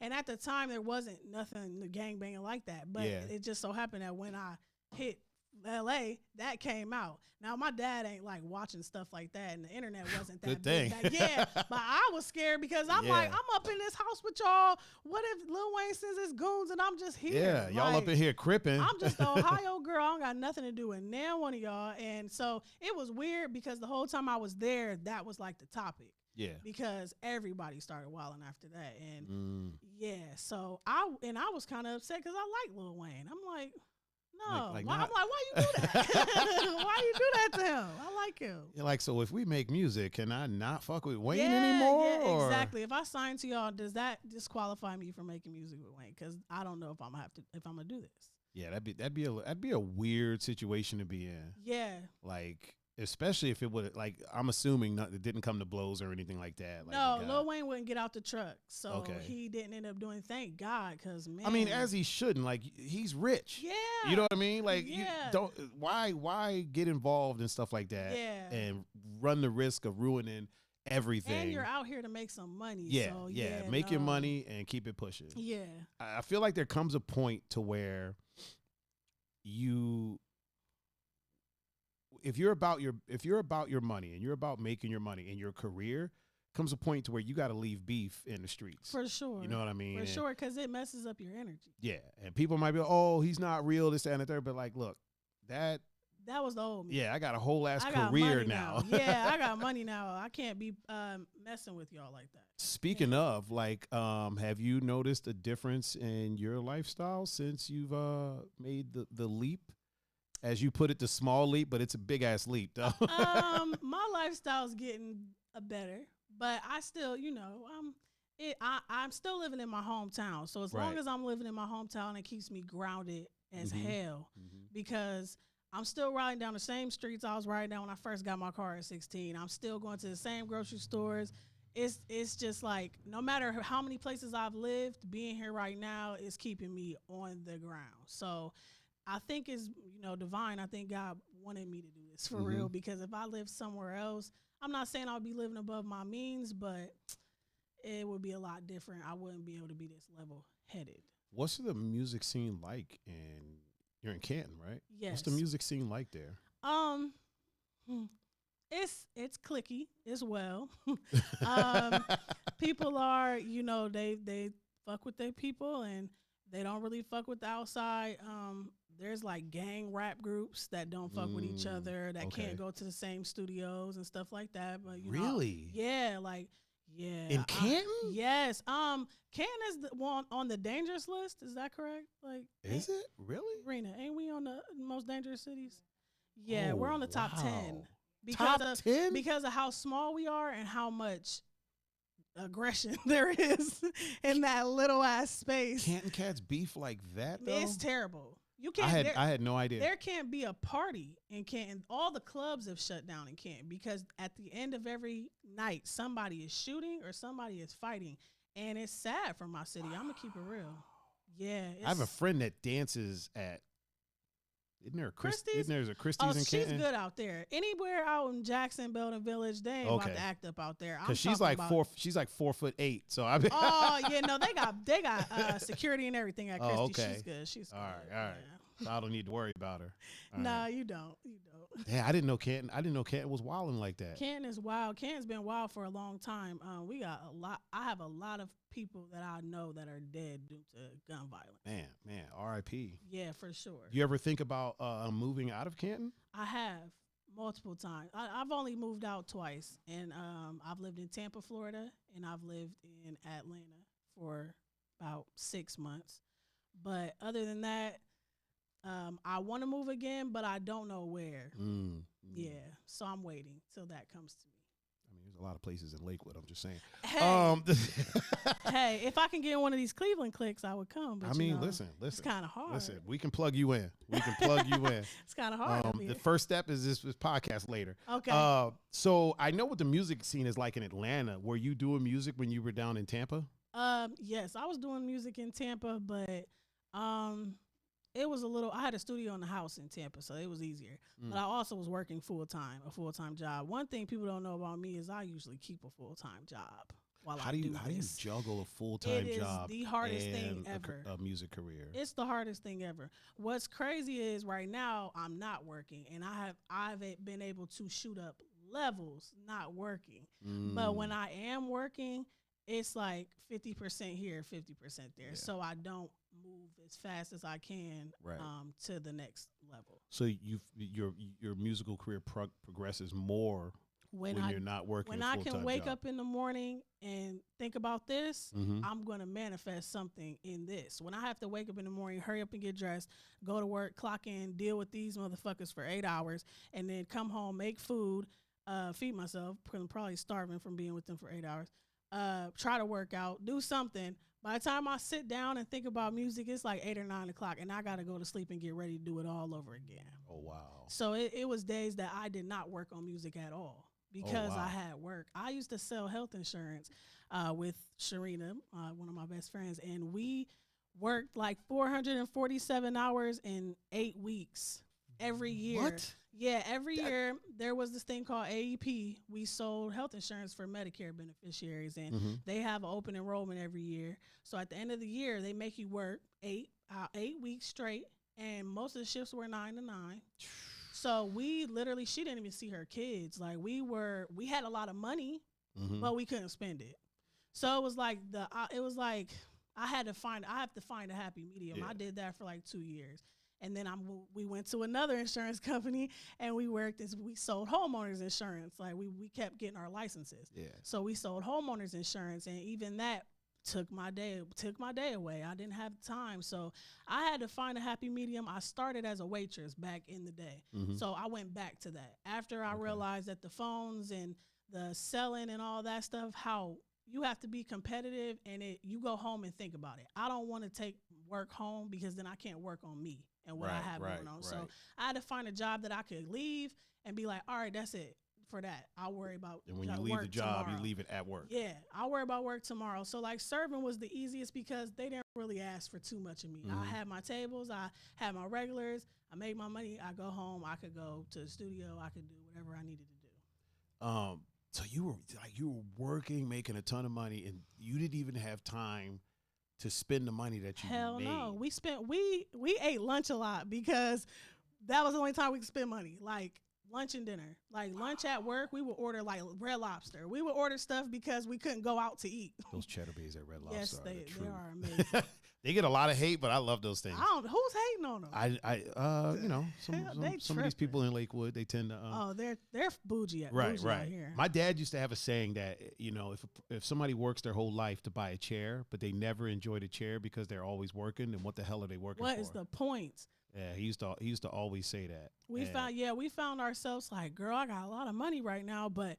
And at the time, there wasn't nothing gangbanging like that. But it just so happened that when I hit LA, that came out. Now, my dad ain't like watching stuff like that, and the internet wasn't that good thing. But I was scared because I'm like, I'm up in this house with y'all. What if Lil Wayne sends his goons and I'm just here? Yeah, y'all up in here cripping. I'm just an Ohio girl. I don't got nothing to do with now one of y'all. And so it was weird because the whole time I was there, that was like the topic. Yeah. Because everybody started wilding after that. And so I was kind of upset because I like Lil Wayne. I'm like, no. I'm like, why you do that? Why you do that to him? I like him. You're like, so if we make music, can I not fuck with Wayne anymore? Yeah, exactly. If I sign to y'all, does that disqualify me from making music with Wayne? Because I don't know if I'm gonna do this. Yeah, that'd be a weird situation to be in. Yeah. Like, especially if it would, like, I'm assuming it didn't come to blows or anything like that. Like, no, Lil Wayne wouldn't get out the truck, so he didn't end up doing. Thank God, because man, I mean, as he shouldn't. Like, he's rich. Yeah, you know what I mean. Like, you don't. Why get involved in stuff like that? Yeah, and run the risk of ruining everything. And you're out here to make some money. Yeah, so make your money and keep it pushing. Yeah, I feel like there comes a point to where if you're about your money and you're about making your money in your career, comes a point to where you got to leave beef in the streets. For sure. You know what I mean? For sure, because it messes up your energy. Yeah, and people might be, oh, he's not real, this, that, and the third. But like, look, that was the old me. Yeah, I got a whole ass career now. Yeah, I got money now. I can't be messing with y'all like that. Speaking of, like, have you noticed a difference in your lifestyle since you've made the leap? As you put it, the small leap, but it's a big ass leap, though. My lifestyle's getting better, but I still, I'm still living in my hometown. So as long as I'm living in my hometown, it keeps me grounded as hell because I'm still riding down the same streets I was riding down when I first got my car at 16. I'm still going to the same grocery stores. It's just like, no matter how many places I've lived, being here right now is keeping me on the ground. So I think it's, divine. I think God wanted me to do this for real, because if I lived somewhere else, I'm not saying I would be living above my means, but it would be a lot different. I wouldn't be able to be this level headed. What's the music scene like you're in Canton, right? Yes. What's the music scene like there? It's cliquey as well. People are, they fuck with their people and they don't really fuck with the outside. There's like gang rap groups that don't fuck with each other, that can't go to the same studios and stuff like that. But really, in Canton, yes. Canton is the one on the dangerous list. Is that correct? Like, is it really? Rena, ain't we on the most dangerous cities? Yeah, we're on the top 10 top 10 because of how small we are and how much aggression there is in that little ass space. Canton cats beef like that, though? It's terrible. You can't. I had no idea. There can't be a party in Canton. All the clubs have shut down in Canton because at the end of every night, somebody is shooting or somebody is fighting, and it's sad for my city. I'm gonna keep it real. Yeah, I have a friend that dances at. Isn't there a Christie's? Isn't there a Christie's in Canton? She's good out there. Anywhere out in Jackson, Belden Village, they ain't about to act up out there. Because she's like 4'8". So I. Oh yeah, no, they got security and everything at Christie's. Okay. She's good. She's good. All right. Yeah. So I don't need to worry about her. No, you don't. You don't. Yeah, I didn't know Canton was wilding like that. Canton is wild. Canton's been wild for a long time. We got a lot. I have a lot of people that I know that are dead due to gun violence. Man, R.I.P. Yeah, for sure. You ever think about moving out of Canton? I have multiple times. I've only moved out twice, and I've lived in Tampa, Florida, and I've lived in Atlanta for about 6 months. But other than that, I want to move again, but I don't know where. Yeah, so I'm waiting till that comes to me. I mean, there's a lot of places in Lakewood. I'm just saying. Hey, hey, if I can get in one of these Cleveland clicks, I would come. But listen. It's kind of hard. Listen, we can plug you in. It's kind of hard. The first step is this podcast later. Okay. So I know what the music scene is like in Atlanta. Were you doing music when you were down in Tampa? Yes, I was doing music in Tampa, but it was I had a studio in the house in Tampa, so it was easier. But I also was working a full-time job. One thing people don't know about me is I usually keep a full-time job while I do this. How do you juggle a full-time job? It is the hardest thing ever. A music career. It's the hardest thing ever. What's crazy is right now I'm not working, and I've been able to shoot up levels not working. But when I am working, it's like 50% here, 50% there. Yeah. So I don't move as fast as I can to the next level. So your musical career progresses more when you're not working. When I can wake up in the morning and think about this, I'm going to manifest something in this. When I have to wake up in the morning, hurry up and get dressed, go to work, clock in, deal with these motherfuckers for 8 hours, and then come home, make food, feed myself, because I'm probably starving from being with them for 8 hours. Try to work out, do something. By the time I sit down and think about music, it's like 8 or 9 o'clock, and I got to go to sleep and get ready to do it all over again. Oh, wow. So it was days that I did not work on music at all because I had work. I used to sell health insurance with Sharina, one of my best friends, and we worked like 447 hours in 8 weeks every year. What? Yeah, every year there was this thing called AEP. We sold health insurance for Medicare beneficiaries, and they have an open enrollment every year. So at the end of the year, they make you work 8 weeks straight, and most of the shifts were 9 to 9. So we literally, she didn't even see her kids. Like we had a lot of money, but we couldn't spend it. So it was like I have to find a happy medium. Yeah. I did that for like 2 years. And then we went to another insurance company and we sold homeowners insurance. Like we kept getting our licenses. Yeah. So we sold homeowners insurance, and even that took my day away. I didn't have time. So I had to find a happy medium. I started as a waitress back in the day. So I went back to that. After I realized that the phones and the selling and all that stuff, how you have to be competitive, and you go home and think about it. I don't want to take work home because then I can't work on me and what I have going on. So I had to find a job that I could leave and be like, all right, that's it for that. I'll worry about And when you leave the job, you leave it at work. Yeah, I'll worry about work tomorrow. So like serving was the easiest because they didn't really ask for too much of me. I had my tables, I had my regulars, I made my money, I go home, I could go to the studio, I could do whatever I needed to do. So you were working, making a ton of money, and you didn't even have time to spend the money that you Hell made. No. We ate lunch a lot because that was the only time we could spend money. Like lunch and dinner. Like lunch at work, we would order like Red Lobster. We would order stuff because we couldn't go out to eat. Those cheddar bays at Red Lobster. Yes, they are amazing. They get a lot of hate, but I love those things. Who's hating on them? Some of these people in Lakewood, they tend to. They're bougie out here. My dad used to have a saying that if somebody works their whole life to buy a chair, but they never enjoy the chair because they're always working, then what the hell are they working for? What is the point? Yeah, he used to always say that. We found ourselves like, girl, I got a lot of money right now, but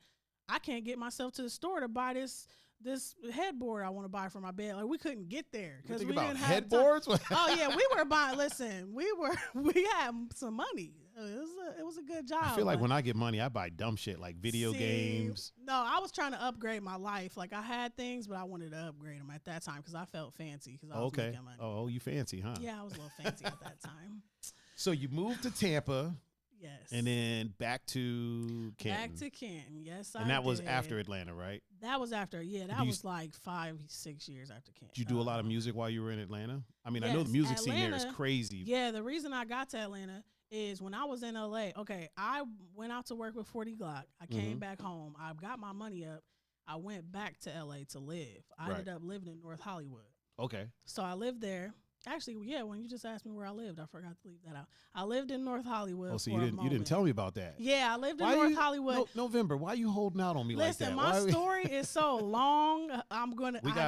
I can't get myself to the store to buy this this headboard I want to buy for my bed. Like we couldn't get there because we about didn't have headboards. Oh yeah, we were buying. Listen, we had some money. It was a good job. I feel like when I get money, I buy dumb shit like video games. No, I was trying to upgrade my life. Like I had things, but I wanted to upgrade them at that time because I felt fancy because I was making money. Oh, you fancy, huh? Yeah, I was a little fancy at that time. So you moved to Tampa. Yes. And then back to Canton. Back to Canton, yes, And that was after Atlanta, right? That was after, yeah. That was like 5-6 years after Canton. Did you do a lot of music while you were in Atlanta? I mean, yes, I know the music scene there is crazy. Yeah, the reason I got to Atlanta is when I was in LA. Okay, I went out to work with 40 Glock. I came back home. I got my money up. I went back to LA to live. I ended up living in North Hollywood. Okay. So I lived there. Actually, yeah, when you just asked me where I lived, I forgot to leave that out. I lived in North Hollywood. Oh, so you didn't tell me about that. Yeah, I lived in North Hollywood. November, why are you holding out on me like that? Listen, my story is so long.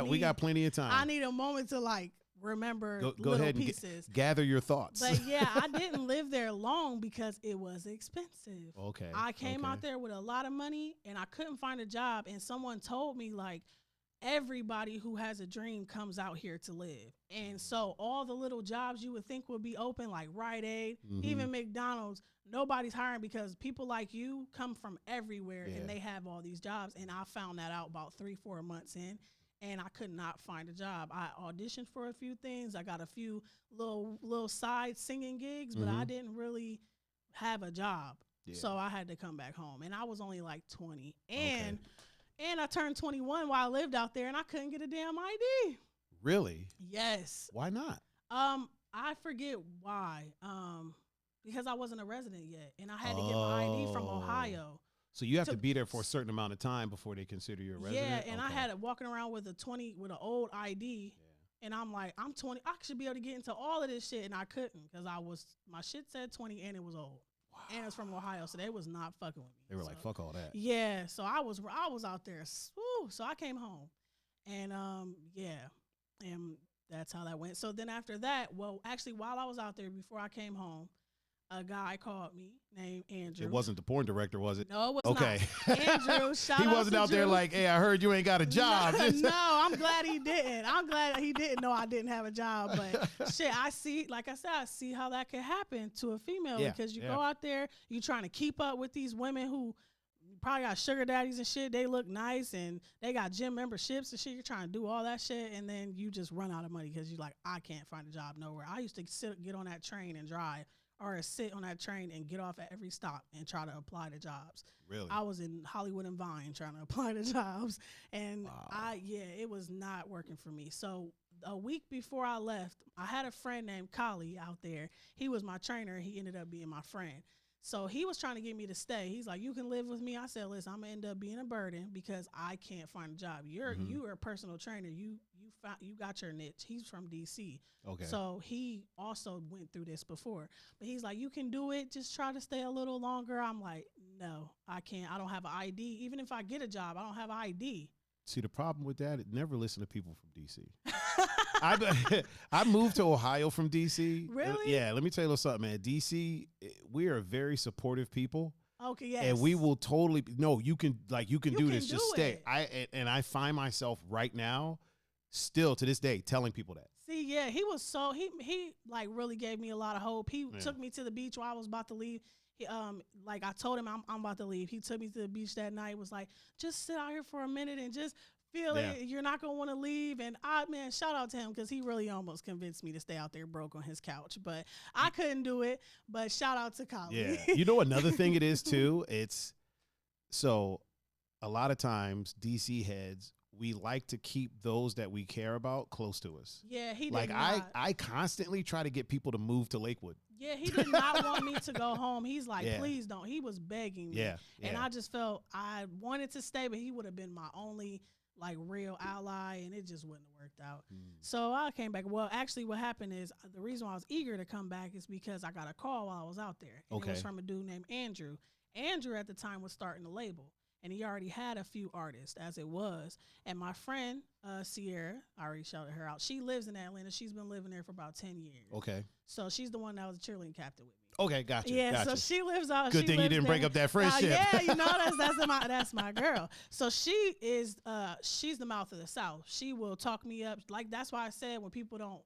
We got plenty of time. I need a moment to like remember go little ahead and pieces. Gather your thoughts. But yeah, I didn't live there long because it was expensive. Okay. I came out there with a lot of money and I couldn't find a job, and someone told me like, everybody who has a dream comes out here to live. And so all the little jobs you would think would be open, like Rite Aid, even McDonald's, nobody's hiring because people like you come from everywhere and they have all these jobs. And I found that out about 3-4 months in, and I could not find a job. I auditioned for a few things. I got a few little side singing gigs, but I didn't really have a job. Yeah. So I had to come back home. And I was only like 20. And I turned 21 while I lived out there, and I couldn't get a damn ID. Really? Yes. Why not? I forget why. Because I wasn't a resident yet, and I had to get my ID from Ohio. So you have to be there for a certain amount of time before they consider you a resident? Yeah, and I had it walking around with an old ID, and I'm like, I'm 20. I should be able to get into all of this shit, and I couldn't because my shit said 20, and it was old. Wow. And it's from Ohio, so they was not fucking with me. They were like, fuck all that. Yeah, so I was out there. Woo, so I came home, and and that's how that went. So then after that, well, actually, while I was out there, before I came home, a guy called me named Andrew. It wasn't the porn director, was it? No, it was okay. not. Andrew, shout out He wasn't out there like, hey, I heard you ain't got a job. No, I'm glad he didn't. I'm glad he didn't know I didn't have a job. But shit, I see, like I said, I see how that could happen to a female because you go out there, you trying to keep up with these women who probably got sugar daddies and shit. They look nice and they got gym memberships and shit. You're trying to do all that shit, and then you just run out of money because you're like, I can't find a job nowhere. I used to get on that train and drive, or sit on that train and get off at every stop and try to apply to jobs. Really? I was in Hollywood and Vine trying to apply to jobs, and it was not working for me. So a week before I left, I had a friend named Kali out there. He was my trainer. He ended up being my friend. So he was trying to get me to stay. He's like, you can live with me. I said, listen, I'm gonna end up being a burden because I can't find a job. You are a personal trainer. You got your niche. He's from DC. Okay. So he also went through this before. But he's like, you can do it. Just try to stay a little longer. I'm like, no, I can't. I don't have an ID. Even if I get a job, I don't have an ID. See, the problem with that, never listen to people from DC. I moved to Ohio from DC. Really? Yeah, let me tell you a little something, man. DC, we are very supportive people. Okay, yes. And we will totally, no, you can do this, just stay. It. I find myself right now, still to this day, telling people that. See, yeah, he was he like really gave me a lot of hope. He took me to the beach while I was about to leave. He, like I told him I'm about to leave. He took me to the beach that night, was like, just sit out here for a minute and just feel it. You're not going to want to leave. And shout out to him because he really almost convinced me to stay out there broke on his couch. But I couldn't do it. But shout out to Colin. Yeah. You know, another thing it is too, so a lot of times DC heads, we like to keep those that we care about close to us. Yeah, he did like not. I constantly try to get people to move to Lakewood. Yeah, he did not want me to go home. He's like, please don't. He was begging me. Yeah. And I just felt I wanted to stay, but he would have been my only like real ally, and it just wouldn't have worked out. So I came back. Well, actually what happened is the reason why I was eager to come back is because I got a call while I was out there. And it was from a dude named Andrew. Andrew at the time was starting a label. And he already had a few artists as it was. And my friend, Sierra, I already shouted her out. She lives in Atlanta. She's been living there for about 10 years. Okay. So she's the one that was a cheerleading captain with me. Okay, gotcha. Yeah, gotcha. so she lives out. Good thing you didn't break up that friendship. Yeah, that's my girl. So she's the mouth of the South. She will talk me up. Like, that's why I said when people don't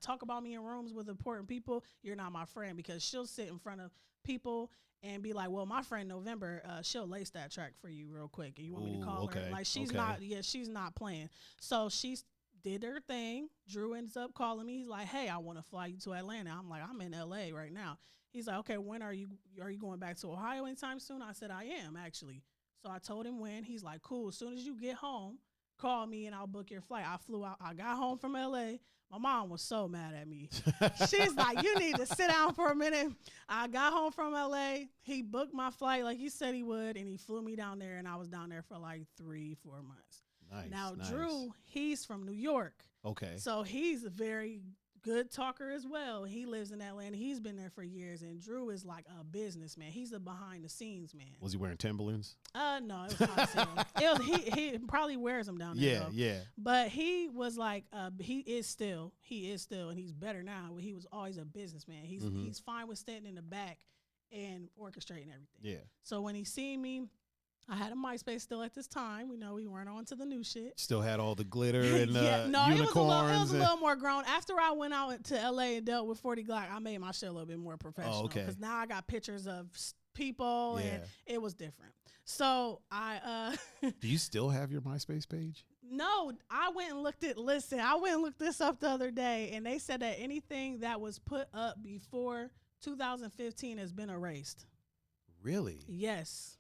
talk about me in rooms with important people, you're not my friend, because she'll sit in front of people and be like, well, my friend November, she'll lace that track for you real quick, and you want me to call her? Like, she's not playing. So she's did her thing. Drew ends up calling me. He's like, hey, I want to fly you to Atlanta. I'm like, I'm in LA right now. He's like, okay, when are you going back to Ohio anytime soon? I said, I am, actually. So I told him when. He's like, cool, as soon as you get home, call me and I'll book your flight. I flew out. I got home from LA. My mom was so mad at me. She's like, you need to sit down for a minute. I got home from LA. He booked my flight like he said he would, and he flew me down there, and I was down there for like 3-4 months. Nice. Now, nice. Drew, he's from New York. Okay. So he's a very good talker as well. He lives in Atlanta. He's been there for years. And Drew is like a businessman. He's a behind the scenes man. Was he wearing Timberlands? No, it was not him. He probably wears them down there. Yeah, though. yeah. But he was like, he is still, and he's better now. But he was always a businessman. He's fine with standing in the back and orchestrating everything. Yeah. So when he seen me, I had a MySpace still at this time. We weren't on to the new shit. Still had all the glitter and unicorns. It was a little more grown. After I went out to LA and dealt with 40 Glock, I made my shit a little bit more professional. Oh, okay. Because now I got pictures of people and it was different. So I Do you still have your MySpace page? No, I went and looked this up the other day, and they said that anything that was put up before 2015 has been erased. Really? Yes.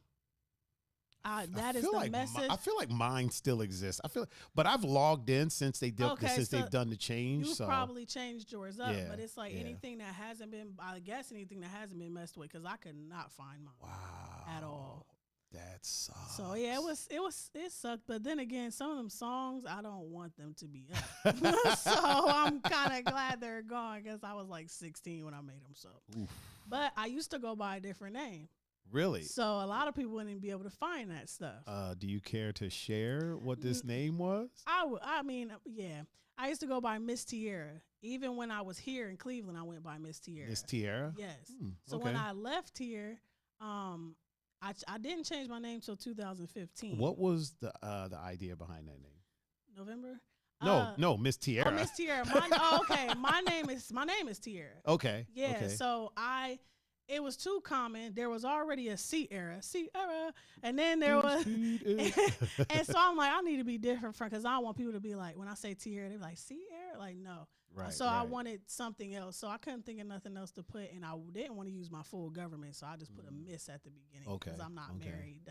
That is the like message. I feel like mine still exists. But I've logged in since they've done the change. You so probably changed yours up, Yeah, but it's like yeah. anything that hasn't been messed with, because I could not find mine at all. That sucks. So yeah, it sucked. But then again, some of them songs I don't want them to be up. So I'm kind of glad they're gone, because I was like 16 when I made them. So, but I used to go by a different name. Really? So a lot of people wouldn't even be able to find that stuff. Do you care to share what this name was? I mean, yeah. I used to go by Miss Tierra. Even when I was here in Cleveland, I went by Miss Tierra. Miss Tierra? Yes. So when I left here, I didn't change my name till 2015. What was the idea behind that name? November? No, Miss Tierra. Oh, Miss Tierra. Okay. My name is Tierra. Okay. Yeah. Okay. So it was too common. There was already a Sierra, and then there was, and so I'm like, I need to be different because I don't want people to be like, when I say Tierra, they're like, Sierra, like no. Right. So I wanted something else. So I couldn't think of nothing else to put, and I didn't want to use my full government, so I just put a Miss at the beginning because I'm not married.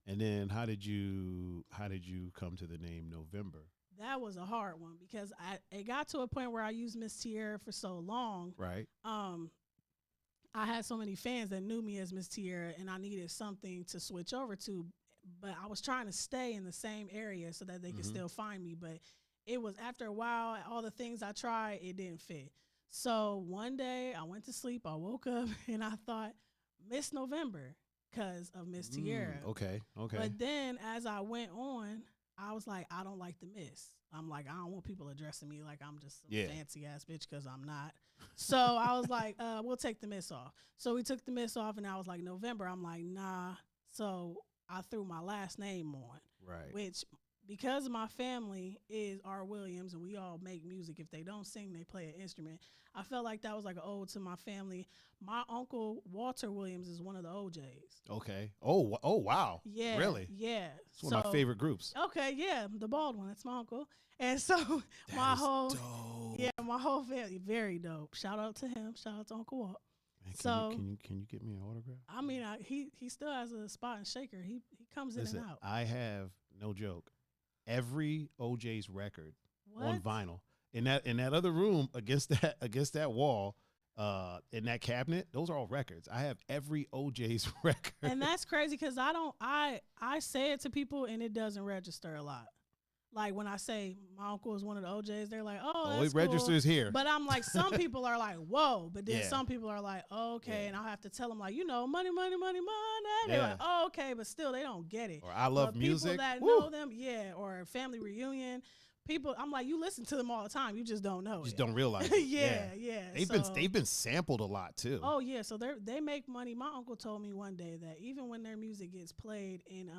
And then how did you come to the name November? That was a hard one because it got to a point where I used Miss Tierra for so long. Right. I had so many fans that knew me as Miss Tierra, and I needed something to switch over to, but I was trying to stay in the same area so that they could still find me. But it was after a while, all the things I tried, it didn't fit. So one day I went to sleep, I woke up, and I thought Miss November because of Miss Tierra. Okay. But then as I went on, I was like, I don't like the Miss. I'm like, I don't want people addressing me like I'm just some fancy ass bitch, because I'm not. So I was like, we'll take the Miss off. So we took the Miss off, and I was like, November. I'm like, nah. So I threw my last name on. Right. Which, because my family is R. Wiliams, and we all make music. If they don't sing, they play an instrument. I felt like that was like an ode to my family. My uncle, Walter Wiliams, is one of the OJs. Okay. Oh, wow. Yeah. Really? Yeah. It's one of my favorite groups. Okay, yeah. The bald one. That's my uncle. And so dope. my whole family, very dope. Shout out to him. Shout out to Uncle Walt. Man, can you get me an autograph? I mean, he still has a spot in Shaker. He comes in and out. I have, no joke, every OJ's record on vinyl. In that other room against that wall, in that cabinet, those are all records. I have every OJ's record. And that's crazy because I say it to people and it doesn't register a lot. Like when I say my uncle is one of the OJs, they're like, oh, that's it registers cool. here. But I'm like, some people are like, whoa. But then some people are like, oh, okay. Yeah. And I'll have to tell them like, money. They're like, oh, okay. But still, they don't get it. Or I love music. People that know them, or family reunion. people, I'm like, you listen to them all the time. You just don't know You just it. don't realize it. Yeah. They've been sampled a lot too. Oh yeah, so they make money. My uncle told me one day that even when their music gets played in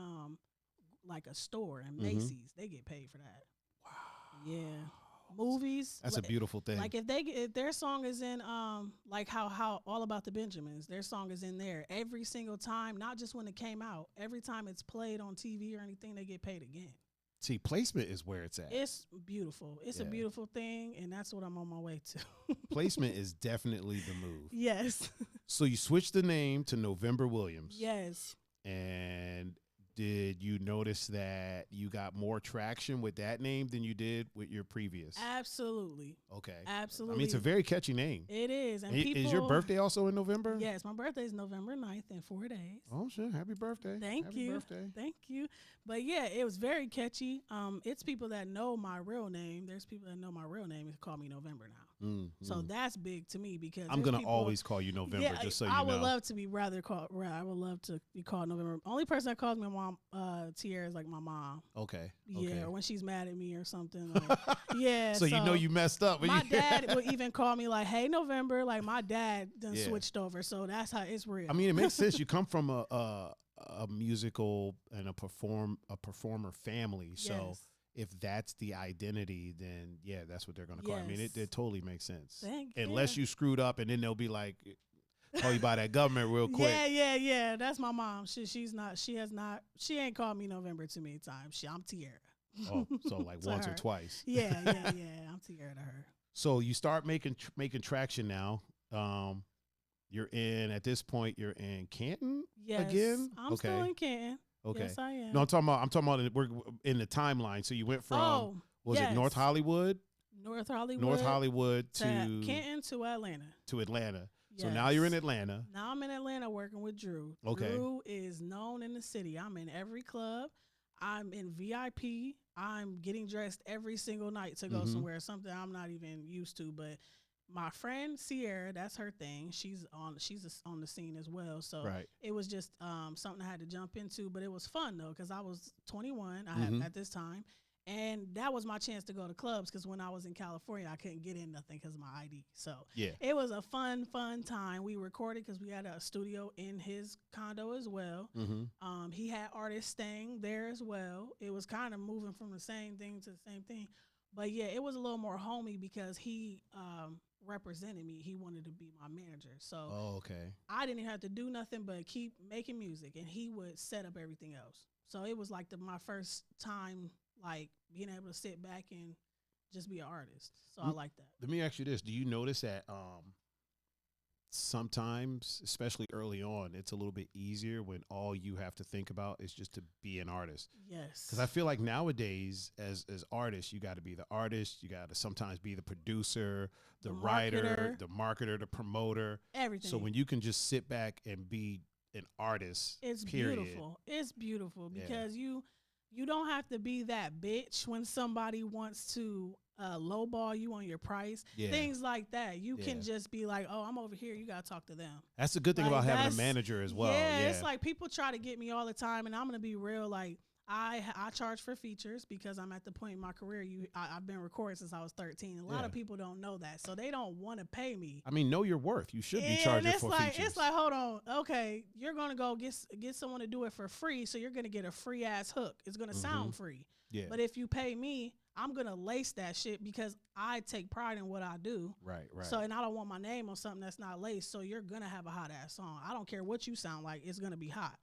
like a store in Macy's, they get paid for that. Wow. Yeah. Movies. That's a beautiful thing. Like if their song is in like how All About the Benjamins, their song is in there every single time, not just when it came out. Every time it's played on TV or anything, they get paid again. See, placement is where it's at. It's beautiful. It's a beautiful thing, and that's what I'm on my way to. Placement is definitely the move. Yes. So you switched the name to November Wiliams. Yes. And did you notice that you got more traction with that name than you did with your previous? Absolutely. Okay. Absolutely. I mean, it's a very catchy name. It is. And is your birthday also in November? Yes, my birthday is November 9th in 4 days. Oh, shit. Happy birthday. Happy birthday. Thank you. But yeah, it was very catchy. It's people that know my real name. There's people that know my real name and call me November now. So that's big to me because I'm going to always call you November, just so you know. I would love to be I would love to be called November. Only person that calls me mom, Tierra, is like my mom. Okay. Yeah, or when she's mad at me or something. Like, yeah. So you know you messed up. My dad would even call me like, hey, November. Like my dad done switched over. So that's how it's real. I mean, it makes sense. You come from a musical and a performer family. So if that's the identity, then yeah, that's what they're going to call. I mean, it totally makes sense. Unless you screwed up, and then they'll be like, call you by that government real quick. Yeah. That's my mom. She ain't called me November too many times. I'm Tierra. Oh, so like once or twice. Yeah. I'm Tierra to her. So you start making traction now. You're at this point, you're in Canton again? I'm still in Canton. Okay. Yes, I am. No, I'm talking about we're in the timeline. So you went from it North Hollywood? North Hollywood to Canton to Atlanta. Yes. So now you're in Atlanta. Now I'm in Atlanta working with Drew. Okay. Drew is known in the city. I'm in every club. I'm in VIP. I'm getting dressed every single night to go somewhere, something I'm not even used to, but my friend Sierra, that's her thing. She's on the scene as well. So it was just something I had to jump into, but it was fun though because I was 21 at this time, and that was my chance to go to clubs because when I was in California, I couldn't get in nothing because of my ID. So it was a fun time. We recorded because we had a studio in his condo as well. He had artists staying there as well. It was kind of moving from the same thing to the same thing. But yeah, it was a little more homey because he represented me. He wanted to be my manager. So I didn't have to do nothing but keep making music, and he would set up everything else. So it was like my first time like being able to sit back and just be an artist. So I like that. Let me ask you this. Do you notice that sometimes, especially early on, it's a little bit easier when all you have to think about is just to be an artist? Yes. Because I feel like nowadays, as artists, you got to be the artist. You got to sometimes be the producer, the writer, the marketer, the promoter. Everything. So when you can just sit back and be an artist, it's beautiful. It's beautiful because you don't have to be that bitch when somebody wants to lowball you on your price, things like that. You can just be like, oh, I'm over here. You got to talk to them. That's the good thing about having a manager as well. Yeah, it's like people try to get me all the time, and I'm going to be real. Like, I charge for features because I'm at the point in my career. I've been recording since I was 13. A lot of people don't know that, so they don't want to pay me. I mean, know your worth. You should be charging for features. It's like, hold on, okay, you're gonna go get someone to do it for free, so you're gonna get a free ass hook. It's gonna sound free. Yeah. But if you pay me, I'm gonna lace that shit because I take pride in what I do. Right. So, and I don't want my name on something that's not laced. So you're gonna have a hot ass song. I don't care what you sound like. It's gonna be hot.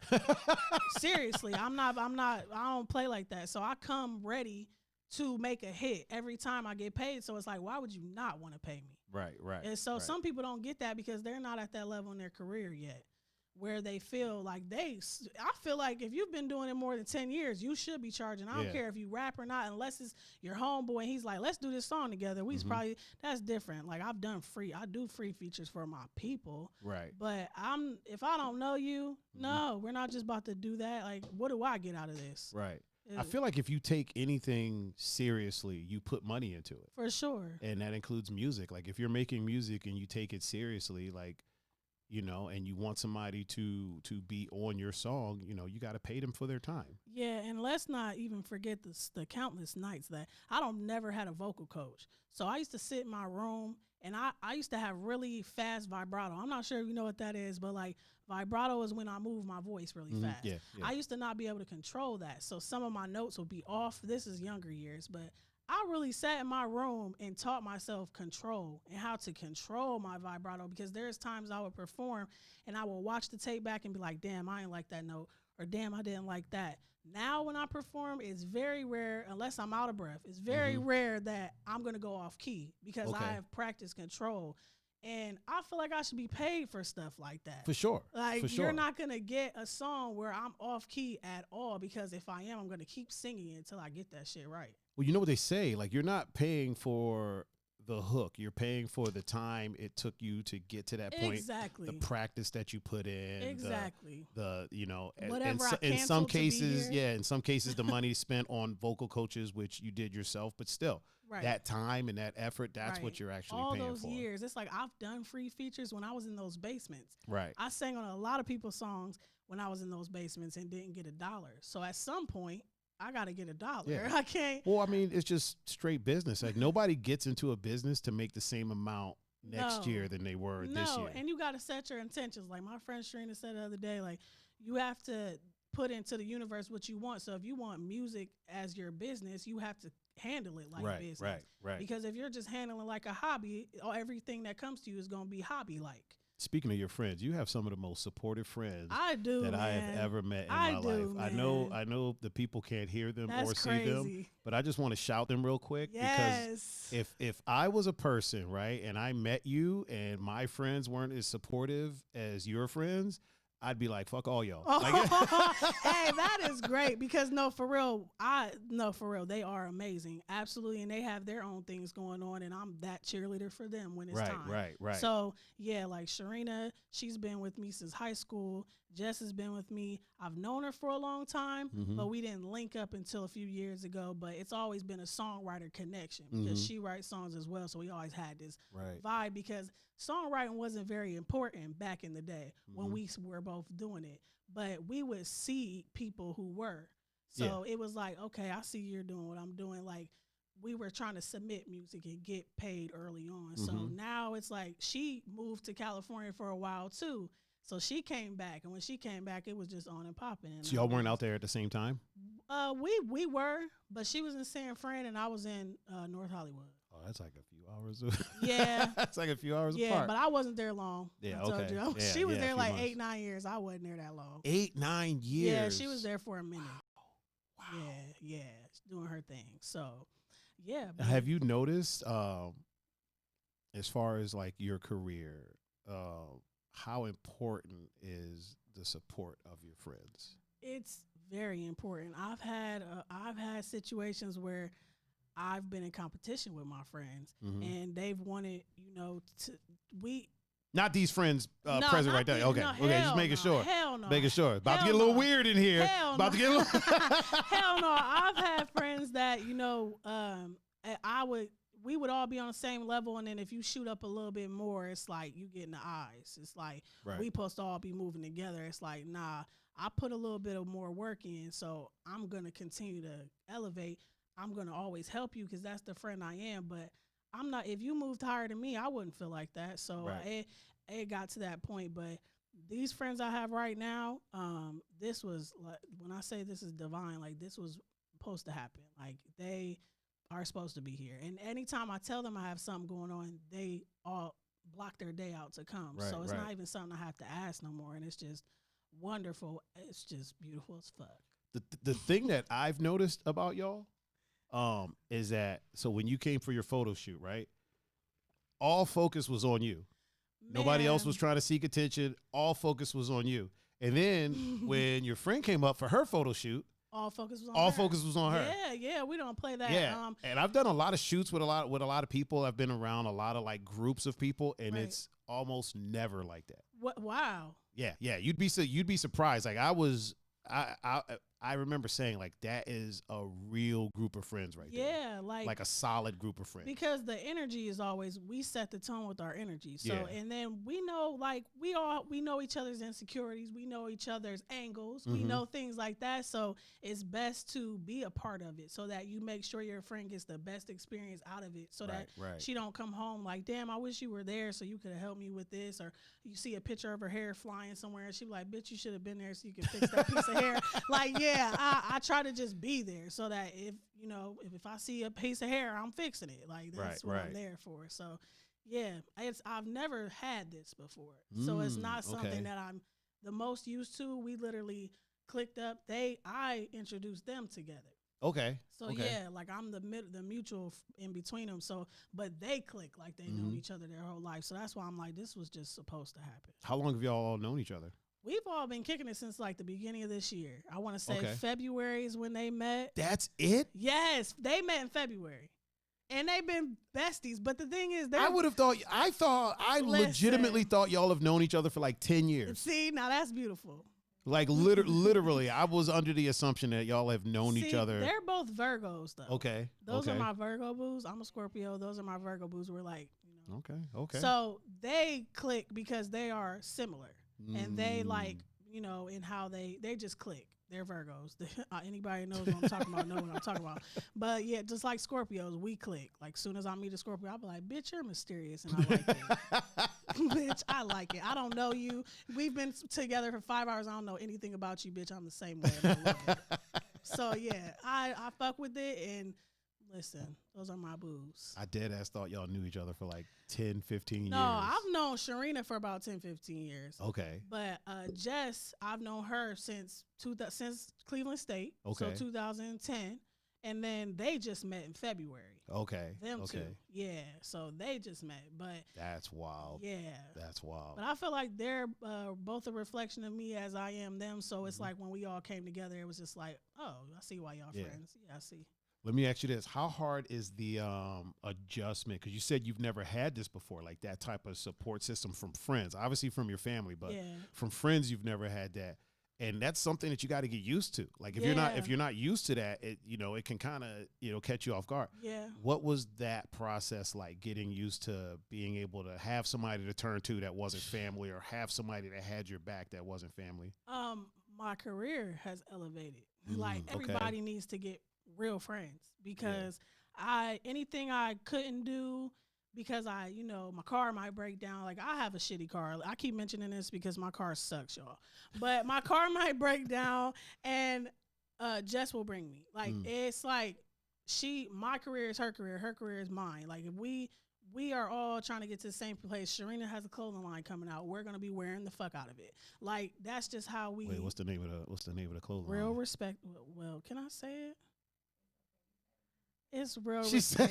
Seriously, I don't play like that. So I come ready to make a hit every time I get paid. So it's like, why would you not want to pay me? Right. And so some people don't get that because they're not at that level in their career yet, where they feel like I feel like if you've been doing it more than 10 years, you should be charging. I don't care if you rap or not, unless it's your homeboy and he's like, let's do this song together. That's different. Like I do free features for my people. Right. But if I don't know you, no, we're not just about to do that. Like, what do I get out of this? Right. I feel like if you take anything seriously, you put money into it. For sure. And that includes music. Like if you're making music and you take it seriously, like, you know, and you want somebody to be on your song, you know, you got to pay them for their time. Yeah, and let's not even forget the countless nights that I don't never had a vocal coach. So I used to sit in my room, and I used to have really fast vibrato. I'm not sure if you know what that is, but like vibrato is when I move my voice really fast. Yeah, yeah. I used to not be able to control that. So some of my notes would be off. This is younger years, but I really sat in my room and taught myself control and how to control my vibrato, because there's times I would perform and I will watch the tape back and be like, damn, I ain't like that note, or damn, I didn't like that. Now when I perform, it's very rare, unless I'm out of breath, it's very rare that I'm going to go off key, because I have practiced control. And I feel like I should be paid for stuff like that. For sure. Like, for sure. You're not going to get a song where I'm off key at all, because if I am, I'm going to keep singing it until I get that shit right. Well, you know what they say, like, you're not paying for the hook. You're paying for the time it took you to get to that point. Exactly. The practice that you put in. Exactly. The you know, whatever in some cases, yeah, in some cases the money spent on vocal coaches, which you did yourself, but still, that time and that effort, that's what you're actually paying for. All those years. It's like I've done free features when I was in those basements. Right. I sang on a lot of people's songs when I was in those basements and didn't get $1. So at some point, I got to get $1. Yeah. I can't. Well, I mean, it's just straight business. Like, nobody gets into a business to make the same amount next year than they were this year. And you got to set your intentions. Like my friend Sharina said the other day, like, you have to put into the universe what you want. So if you want music as your business, you have to handle it like business. Right. Because if you're just handling like a hobby, everything that comes to you is going to be hobby-like. Speaking of your friends, you have some of the most supportive friends I have ever met in my life. Man. I know the people can't hear them or see crazy. them, but I just want to shout them real quick. Yes. Because if I was a person, right, and I met you and my friends weren't as supportive as your friends, I'd be like, fuck all y'all. Like, hey, that is great, because for real, they are amazing. Absolutely. And they have their own things going on, and I'm that cheerleader for them when it's time. Right. So yeah, like Sharina, she's been with me since high school. Jess has been with me. I've known her for a long time, but we didn't link up until a few years ago. But it's always been a songwriter connection, because she writes songs as well. So we always had this vibe, because songwriting wasn't very important back in the day when we were both doing it. But we would see people who were. So it was like, okay, I see you're doing what I'm doing. Like, we were trying to submit music and get paid early on. So now it's like she moved to California for a while too. So she came back, and when she came back, it was just on and popping. So y'all weren't out there at the same time? We were, but she was in San Fran and I was in North Hollywood. Oh, that's like a few hours. Yeah. That's like a few hours apart. Yeah, but I wasn't there long. Yeah, I told you. Yeah, she was there like months. 8-9 years. I wasn't there that long. 8-9 years? Yeah, she was there for a minute. Wow. Yeah, doing her thing. So, yeah. Have you noticed, as far as like your career, how important is the support of your friends? It's very important. I've had situations where I've been in competition with my friends, and they've wanted, not these friends present right there. Okay, just making sure. Hell no. Making sure. About to get a little weird in here. Hell About to get a little. Hell no. I've had friends that we would all be on the same level, and then if you shoot up a little bit more, it's like you get in the eyes. It's like we supposed to all be moving together. It's like, nah, I put a little bit of more work in, so I'm gonna continue to elevate. I'm gonna always help you because that's the friend I am. But I'm not. If you moved higher than me, I wouldn't feel like that. So it got to that point. But these friends I have right now, this was like, when I say this is divine, like this was supposed to happen. Like they are supposed to be here. And anytime I tell them I have something going on, they all block their day out to come. So it's not even something I have to ask no more. And it's just wonderful. It's just beautiful as fuck. The thing that I've noticed about y'all is that, so when you came for your photo shoot, right, all focus was on you. Man. Nobody else was trying to seek attention. All focus was on you. And then when your friend came up for her photo shoot, all focus was on her. Yeah, we don't play that. Yeah, and I've done a lot of shoots with a lot of people. I've been around a lot of like groups of people, and it's almost never like that. What? Wow. Yeah. You'd be surprised. Like I I remember saying like that is a real group of friends right there. Yeah, like a solid group of friends. Because the energy is always, we set the tone with our energy. So and then we know, like, we know each other's insecurities, we know each other's angles, we know things like that. So it's best to be a part of it so that you make sure your friend gets the best experience out of it, so that she don't come home like, damn, I wish you were there so you could have helped me with this. Or you see a picture of her hair flying somewhere and she be like, bitch, you should have been there so you could fix that piece of hair. Like, yeah, I try to just be there so that if I see a piece of hair, I'm fixing it. Like, that's what I'm there for. So yeah, I've never had this before. So it's not something that I'm the most used to. We literally clicked up. I introduced them together. Okay. So yeah, like I'm the mutual in between them. So, but they click like they known each other their whole life. So that's why I'm like, this was just supposed to happen. How long have y'all all known each other? We've all been kicking it since like the beginning of this year. I want to say February is when they met. That's it? Yes, they met in February. And they've been besties. But the thing is, I legitimately thought y'all have known each other for like 10 years. See, now that's beautiful. Like literally, I was under the assumption that y'all have known each other. They're both Virgos, though. Okay. Those are my Virgo boos. I'm a Scorpio. Those are my Virgo boos. We're like, Okay. So they click because they are similar. And they like, in how they just click. They're Virgos. Anybody knows what I'm talking about, know what I'm talking about. But yeah, just like Scorpios, we click. Like, soon as I meet a Scorpio, I'll be like, bitch, you're mysterious, and I like it. Bitch, I like it. I don't know you. We've been together for 5 hours. I don't know anything about you, bitch. I'm the same way. And I love it. So yeah, I fuck with it. And listen, those are my boos. I dead ass thought y'all knew each other for like 10, 15 years. No, I've known Sharina for about 10, 15 years. Okay. But Jess, I've known her since Cleveland State. Okay. So 2010. And then they just met in February. Okay. Them two. Yeah. So they just met. But that's wild. Yeah. That's wild. But I feel like they're both a reflection of me as I am them. So it's like when we all came together, it was just like, oh, I see why y'all friends. Yeah, I see. Let me ask you this. How hard is the adjustment? Because you said you've never had this before, like that type of support system from friends. Obviously from your family, but from friends you've never had that. And that's something that you got to get used to. Like if you're not used to that, it can kind of, catch you off guard. Yeah. What was that process like, getting used to being able to have somebody to turn to that wasn't family, or have somebody that had your back that wasn't family? My career has elevated. Like everybody needs to get real friends, because anything I couldn't do because my car might break down. Like, I have a shitty car. I keep mentioning this because my car sucks, y'all. But my car might break down, and Jess will bring me. Like, it's like my career is her career is mine. Like, if we are all trying to get to the same place. Sharina has a clothing line coming out. We're gonna be wearing the fuck out of it. Like, that's just how we. Wait, what's the name of the clothing line? Real respect. Well, can I say it? It's real. She said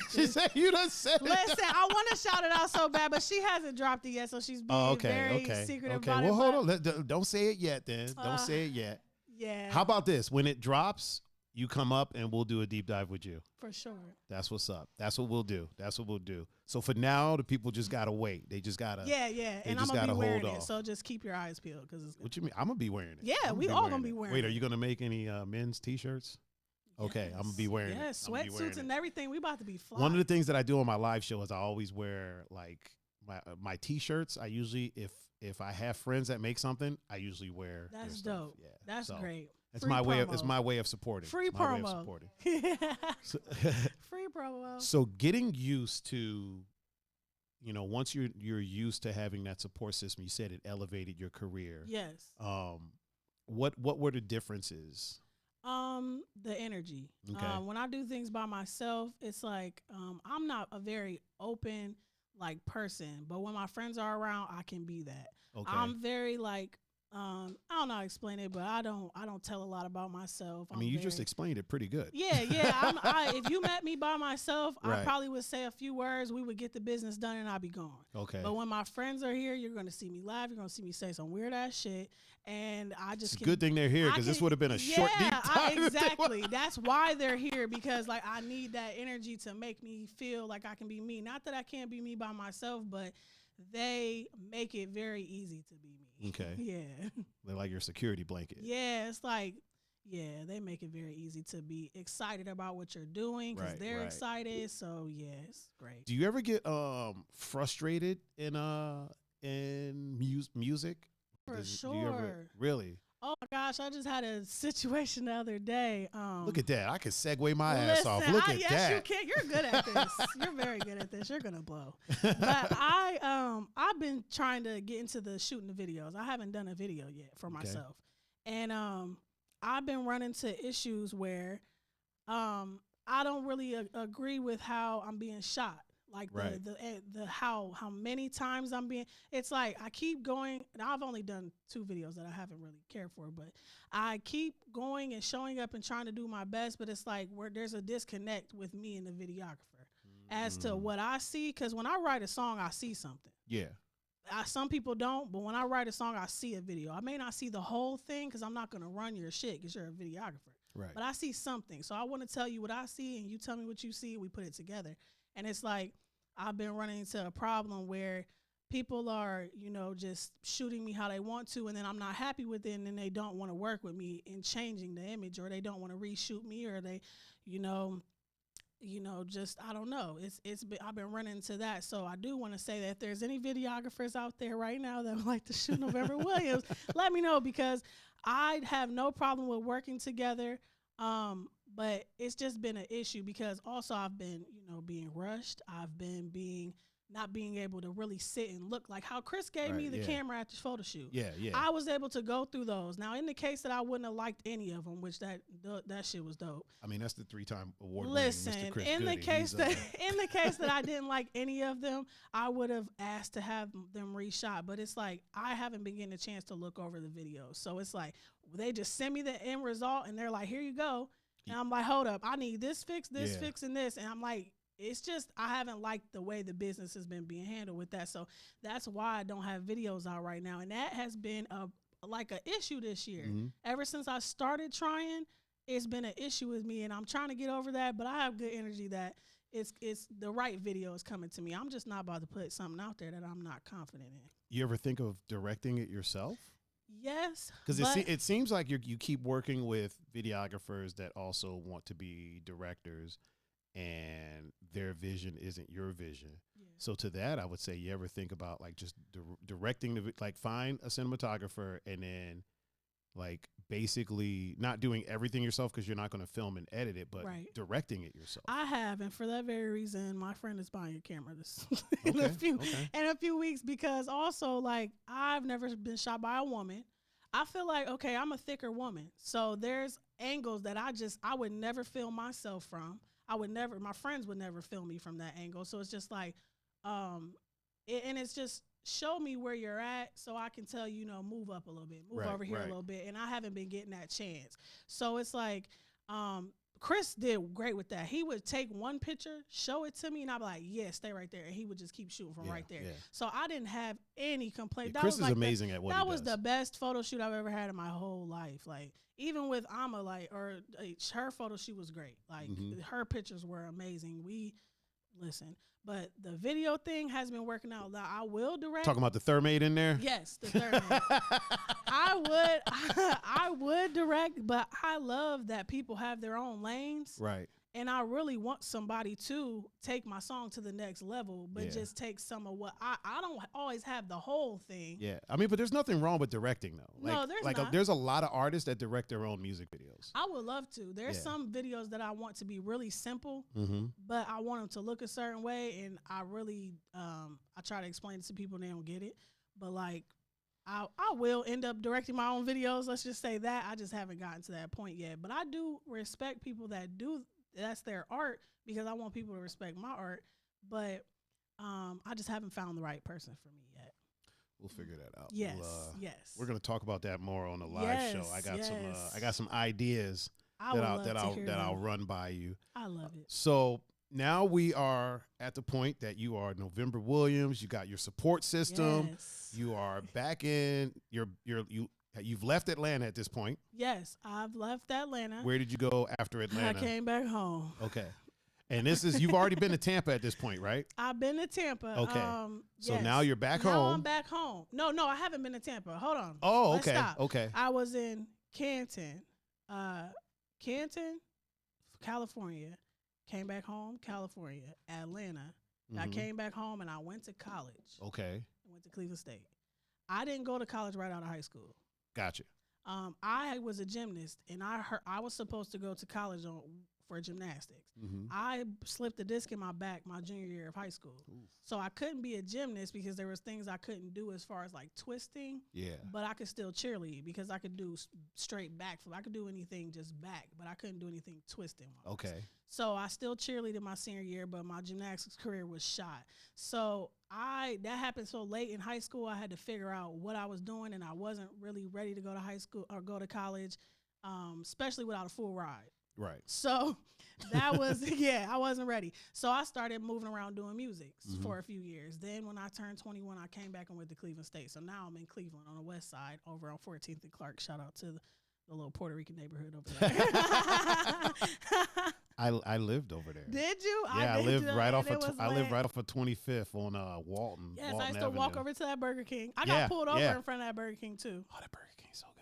you done said it. Listen, I want to shout it out so bad, but she hasn't dropped it yet, so she's being very secretive about it. Well, hold on. Don't say it yet, then. Don't say it yet. Yeah. How about this? When it drops, you come up and we'll do a deep dive with you. For sure. That's what's up. That's what we'll do. So for now, the people just gotta wait. They just gotta. Yeah. And I'm gonna be wearing it. So just keep your eyes peeled, because. What you mean? I'm gonna be wearing it. Yeah, we all gonna be wearing it. Wait, are you gonna make any men's t-shirts? Okay, I'm gonna be wearing it. Yeah, sweatsuits and everything. We about to be fly. One of the things that I do on my live show is I always wear like my t-shirts. I usually, if I have friends that make something, I usually wear. That's dope. Yeah, that's great. It's my way. It's my way of supporting. Free promo. Free promo. So getting used to, once you're used to having that support system, you said it elevated your career. Yes. What were the differences? The energy. Okay. When I do things by myself, it's like I'm not a very open person, but when my friends are around, I can be that. Okay. I'm very I don't know how to explain it, but I don't tell a lot about myself. You just explained it pretty good. Yeah. If you met me by myself, I probably would say a few words. We would get the business done, and I'd be gone. Okay. But when my friends are here, you're going to see me laugh. You're going to see me say some weird ass shit, and I just. It's a good thing they're here, because this would have been a short deep dive. Exactly. That's why they're here, because I need that energy to make me feel like I can be me. Not that I can't be me by myself, but they make it very easy to be me. Okay. Yeah. They're like your security blanket. Yeah, it's like, Yeah, they make it very easy to be excited about what you're doing because they're excited. So yeah, it's great. Do you ever get frustrated in music? For sure. Do you ever, really? Oh my gosh, I just had a situation the other day. Look at that. I can segue my ass off. Look at that. Yes, you can. You're good at this. You're very good at this. You're gonna blow. But I've been trying to get into the shooting the videos. I haven't done a video yet for myself. And I've been running into issues where I don't really agree with how I'm being shot. Like the how many times I'm being, it's like I keep going, and I've only done 2 videos that I haven't really cared for, but I keep going and showing up and trying to do my best, but it's like where there's a disconnect with me and the videographer as to what I see, because when I write a song, I see something. Yeah. Some people don't, but when I write a song, I see a video. I may not see the whole thing because I'm not going to run your shit because you're a videographer. Right. But I see something. So I want to tell you what I see, and you tell me what you see, and we put it together. And it's like I've been running into a problem where people are, just shooting me how they want to, and then I'm not happy with it, and then they don't want to work with me in changing the image, or they don't want to reshoot me, or they, just I don't know. I've been running into that. So I do want to say that if there's any videographers out there right now that would like to shoot November Wiliams, let me know, because I have no problem with working together. But it's just been an issue because also I've been, being rushed. I've been not being able to really sit and look, like how Chris gave me the camera at the photo shoot. Yeah. I was able to go through those. Now, in the case that I wouldn't have liked any of them, which that shit was dope. I mean, that's the 3-time award. Listen, Mr. Chris in Goody. the case that I didn't like any of them, I would have asked to have them reshot. But it's like I haven't been getting a chance to look over the videos. So it's like they just send me the end result, and they're like, "Here you go." And I'm like, hold up, I need this fix, and this. And I'm like, it's just, I haven't liked the way the business has been being handled with that. So that's why I don't have videos out right now. And that has been an issue this year. Mm-hmm. Ever since I started trying, it's been an issue with me, and I'm trying to get over that. But I have good energy that it's the right video is coming to me. I'm just not about to put something out there that I'm not confident in. You ever think of directing it yourself? Yes, because it seems like you keep working with videographers that also want to be directors, and their vision isn't your vision. Yeah. So to that, I would say, you ever think about like just directing find a cinematographer and then like basically not doing everything yourself because you're not going to film and edit it, but directing it yourself. I have, and for that very reason, my friend is buying a camera in a few weeks, because also like I've never been shot by a woman. I feel like, okay, I'm a thicker woman, so there's angles that I would never film myself from. My friends would never film me from that angle. So it's just like, and it's just, show me where you're at so I can tell you, move up a little bit, move over here a little bit. And I haven't been getting that chance. So it's like, Chris did great with that. He would take one picture, show it to me, and I'd be like, yeah, stay right there. And he would just keep shooting from right there. Yeah. So I didn't have any complaints. Chris is amazing at what he does. That was the best photo shoot I've ever had in my whole life. Like, even with Amma, her photo shoot was great. Like, her pictures were amazing. But the video thing has been working out. I will direct. Talking about the Thermate in there? Yes, the Thermate. I would direct, but I love that people have their own lanes. Right. And I really want somebody to take my song to the next level, but just take some of what I don't always have the whole thing. Yeah. I mean, but there's nothing wrong with directing, though. No, there's not. There's a lot of artists that direct their own music videos. I would love to. There's some videos that I want to be really simple, but I want them to look a certain way. And I really, I try to explain it to people and they don't get it. But like, I will end up directing my own videos. Let's just say that. I just haven't gotten to that point yet. But I do respect people that do. That's their art, because I want people to respect my art, but I just haven't found the right person for me yet. We'll figure that out. Yes, we're gonna talk about that more on the live show. I got some ideas that I'll run by you. I love it. So now we are at the point that you are November Wiliams. You got your support system. Yes. You are back in. You've left Atlanta at this point. Yes, I've left Atlanta. Where did you go after Atlanta? I came back home. Okay. And you've already been to Tampa at this point, right? I've been to Tampa. Okay. So now you're back home. Now I'm back home. No, I haven't been to Tampa. Hold on. Oh, Let's okay. stop. Okay. I was in Canton. Canton, California. Came back home, California. Atlanta. I came back home and I went to college. Okay. I went to Cleveland State. I didn't go to college right out of high school. Gotcha. I was a gymnast, and I was supposed to go to college for gymnastics. I slipped a disc in my back my junior year of high school. Oof. So I couldn't be a gymnast because there was things I couldn't do as far as like twisting. Yeah. But I could still cheerlead because I could do straight backflip. I could do anything just back, but I couldn't do anything twisting. Okay. So I still cheerleaded my senior year, but my gymnastics career was shot. So that happened so late in high school, I had to figure out what I was doing, and I wasn't really ready to go to high school or go to college, especially without a full ride. Right. So that was, I wasn't ready. So I started moving around doing music for a few years. Then when I turned 21, I came back and went to Cleveland State. So now I'm in Cleveland on the west side over on 14th and Clark. Shout out to the little Puerto Rican neighborhood over there. I lived over there. Did you? Yeah, I lived right off of 25th on Walton. Yes, Walton I used to walk over to that Burger King. I got pulled over in front of that Burger King too. Oh, that Burger King's so good.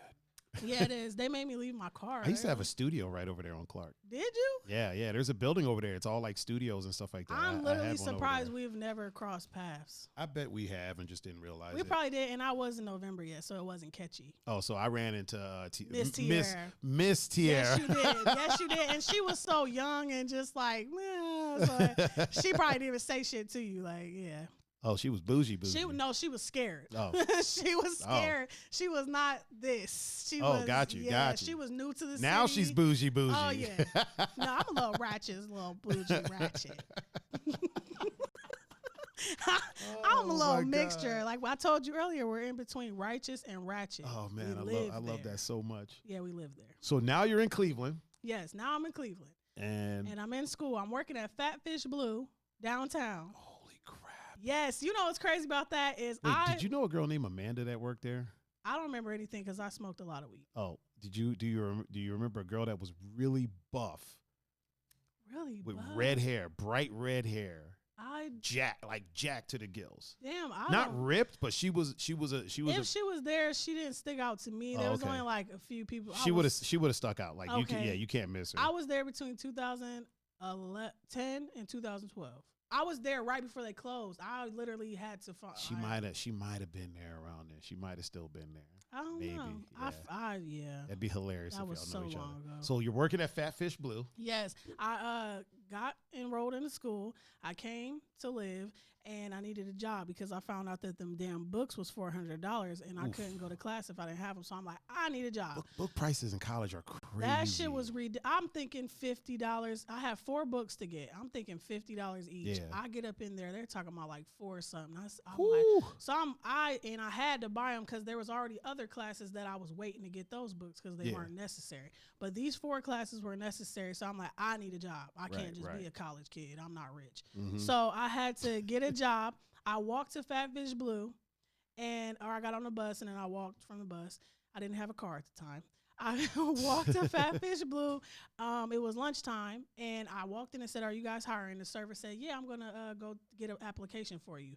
Yeah, it is. They made me leave my car. I used to have a studio right over there on Clark. Did you? Yeah. There's a building over there. It's all like studios and stuff like that. I'm literally surprised we've never crossed paths. I bet we have and just didn't realize we probably did, and I was in November yet, so it wasn't catchy. Oh, so I ran into Miss Tierra. Miss Tierra. Yes, you did. Yes, you did. And she was so young and just like, so she probably didn't even say shit to you. Like, yeah. Oh, she was bougie. She was scared. Oh. She was scared. Oh. She was not this. Got you. She was new to the city. Now she's bougie. Oh, yeah. No, I'm a little ratchet, a little bougie ratchet. I'm a little mixture. God. Like I told you earlier, we're in between righteous and ratchet. Oh, man, I love that so much. Yeah, we live there. So now you're in Cleveland. Yes, now I'm in Cleveland. And I'm in school. I'm working at Fat Fish Blue downtown. Holy crap. Yes, you know what's crazy about that is did you know a girl named Amanda that worked there? I don't remember anything because I smoked a lot of weed. Oh, do you remember a girl that was really buff? Really with buff? Red hair, bright red hair. Jack to the gills. Damn, not ripped, but she was. If she was there, she didn't stick out to me. There was only like a few people. She would have stuck out. Like you can't miss her. I was there between 2010 and 2012. I was there right before they closed. I literally had to find. She might have been there around there. She might have still been there. I don't know. Yeah. That'd be hilarious that if was y'all know so each long other. ago. So you're working at Fat Fish Blue. Yes. I got enrolled into school. I came to live, and I needed a job because I found out that them damn books was $400, and I couldn't go to class if I didn't have them. So I'm like, I need a job. Book prices in college are crazy. That shit was I'm thinking $50. I have 4 books to get. I'm thinking $50 each. Yeah. I get up in there, they're talking about like 4 or something. I had to buy them because there was already other classes that I was waiting to get those books because they weren't necessary. But these 4 classes were necessary. So I'm like, I need a job. I can't just be a college kid. I'm not rich. Mm-hmm. So I had to get a job. I walked to Fat Fish Blue, or I got on the bus and then I walked from the bus. I didn't have a car at the time. I walked to Fat Fish Blue. It was lunchtime, and I walked in and said, "Are you guys hiring?" The server said, "Yeah, I'm gonna go get an application for you."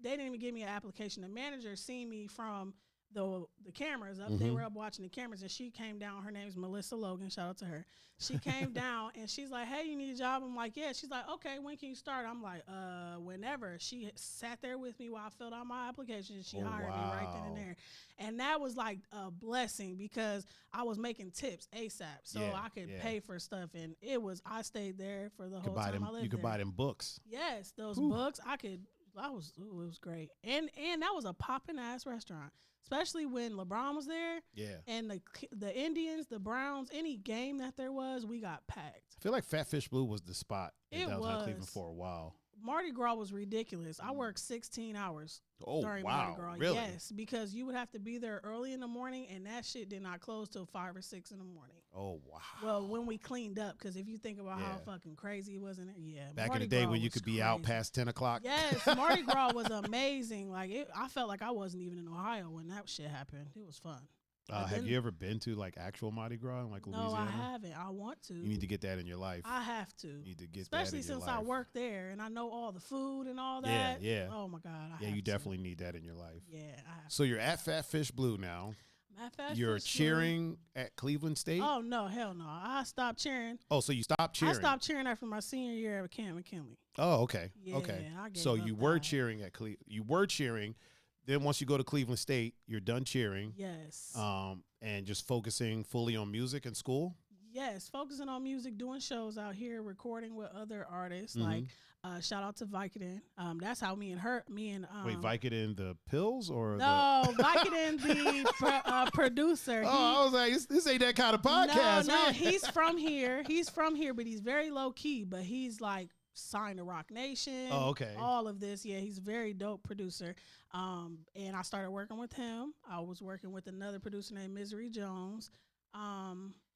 They didn't even give me an application. The manager seen me from the cameras up. Mm-hmm. They were up watching the cameras, and she came down. Her name's Melissa Logan. Shout out to her. She came down, and she's like, "Hey, you need a job?" I'm like, "Yeah." She's like, "Okay, when can you start?" I'm like, whenever." She sat there with me while I filled out my application. She hired me right then and there. And that was like a blessing because I was making tips ASAP. So I could pay for stuff. And I stayed there for the whole time I lived there. You could buy them books. Yes, those books. It was great. And that was a popping ass restaurant. Especially when LeBron was there. Yeah. And the Indians, the Browns, any game that there was, we got packed. I feel like Fat Fish Blue was the spot in downtown Cleveland for a while. Mardi Gras was ridiculous. I worked 16 hours during wow. Mardi Gras. Really? Yes, because you would have to be there early in the morning, and that shit did not close till 5 or 6 in the morning. Oh, wow. Well, when we cleaned up, because if you think about how fucking crazy it was in there, Back in the day when you could be out past 10 o'clock. Yes, Mardi Gras was amazing. I felt like I wasn't even in Ohio when that shit happened. It was fun. Have you ever been to like actual Mardi Gras in like Louisiana? No, I haven't. I want to. You need to get that in your life. I have to. You need to get Especially that in your since life. I work there and I know all the food and all that. Yeah. Oh my God. You definitely need that in your life. Yeah, I have So you're at Fat Fish Blue now. I'm You're cheering at Cleveland State? Oh, no, hell no. I stopped cheering. Oh, so you stopped cheering? I stopped cheering after my senior year at Camp McKinley. Oh, okay. Yeah, okay. I gave so up you were that. cheering at Cleveland. You were cheering. Then once you go to Cleveland State, you're done cheering. Yes. And just focusing fully on music and school? Yes, focusing on music, doing shows out here, recording with other artists. Like, shout out to Vicodin. That's how me and Wait, Vicodin the pills or Vicodin the producer. I was like, this ain't that kind of podcast. No, man. he's from here. He's from here, but he's very low key. But he's like signed to Rock Nation. Oh, okay. All of this, yeah, he's a very dope producer. And I started working with him. I was working with another producer named Misery Jones.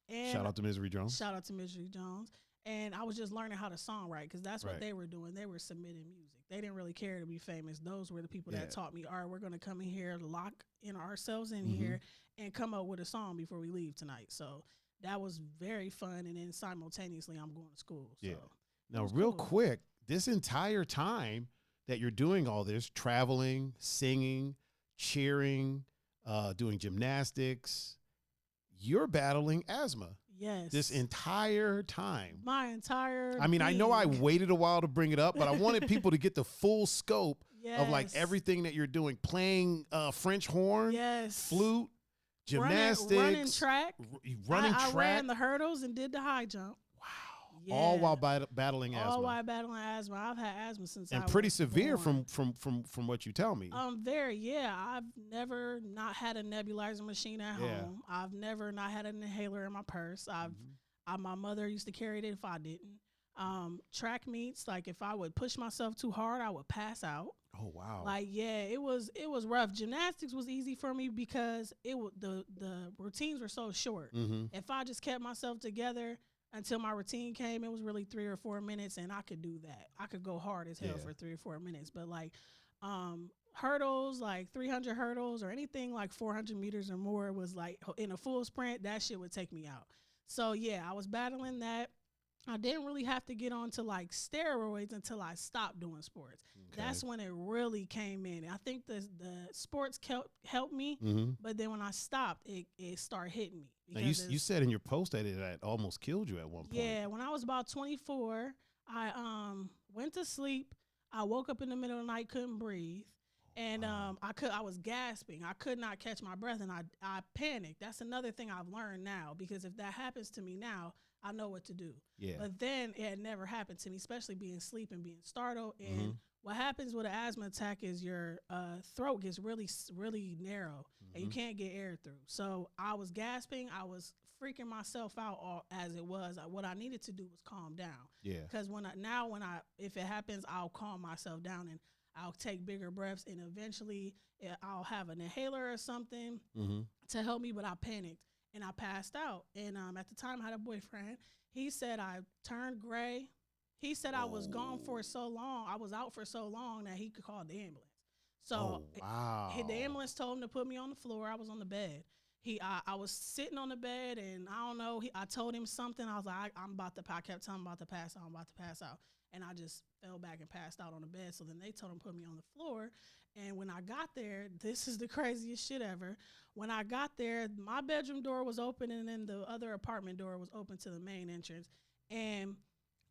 And shout out to Misery Jones. Shout out to Misery Jones. And I was just learning how to songwrite because that's what Right. they were doing. They were submitting music. They didn't really care to be famous. Those were the people that taught me, all right, we're going to come in here, lock in ourselves in here, and come up with a song before we leave tonight. So that was very fun. And then simultaneously, I'm going to school. So Yeah. Now, real quick, this entire time that you're doing all this, traveling, singing, cheering, doing gymnastics, you're battling asthma. Yes. This entire time. My entire I mean, I know I being. waited a while to bring it up, but I wanted people to get the full scope of like Yes. everything that you're doing, playing French horn, Yes. flute, gymnastics, running track. running I track. ran the hurdles and did the high jump. Wow. Yeah. All while battling asthma. All while battling asthma. I've had asthma since And I pretty was severe born. from what you tell me. Very, yeah. I've never not had a nebulizer machine at home. I've never not had an inhaler in my purse. My mother used to carry it if I didn't. Track meets, like if I would push myself too hard, I would pass out. Oh wow. Like, yeah, it was rough. Gymnastics was easy for me because the routines were so short. If I just kept myself together until my routine came, it was really 3 or 4 minutes, and I could do that. I could go hard as hell for 3 or 4 minutes. But like hurdles, like 300 hurdles or anything like 400 meters or more was like in a full sprint, that shit would take me out. So yeah, I was battling that. I didn't really have to get on to like steroids until I stopped doing sports. Okay. That's when it really came in. I think the sports helped me, but then when I stopped, it started hitting me. Now you said in your post that it had almost killed you at one point. Yeah, when I was about 24, I went to sleep. I woke up in the middle of the night, couldn't breathe. And I was gasping. I could not catch my breath, and I panicked. That's another thing I've learned now, because if that happens to me now, I know what to do. Yeah. But then it had never happened to me, especially being asleep and being startled. And what happens with an asthma attack is your throat gets really, really narrow, and you can't get air through. So I was gasping. I was freaking myself out as it was. What I needed to do was calm down. Yeah. Because if it happens, I'll calm myself down and I'll take bigger breaths, and eventually I'll have an inhaler or something to help me. But I panicked and I passed out. And at the time I had a boyfriend. He said I turned gray. He said I was gone for so long. I was out for so long that he could call the ambulance. So the ambulance told him to put me on the floor. I was on the bed. I was sitting on the bed, and I don't know. I told him something. I was like, I kept telling him I'm about to pass out. I'm about to pass out. And I just fell back and passed out on the bed. So then they told him to put me on the floor. And when I got there, this is the craziest shit ever. When I got there, my bedroom door was open, and then the other apartment door was open to the main entrance. And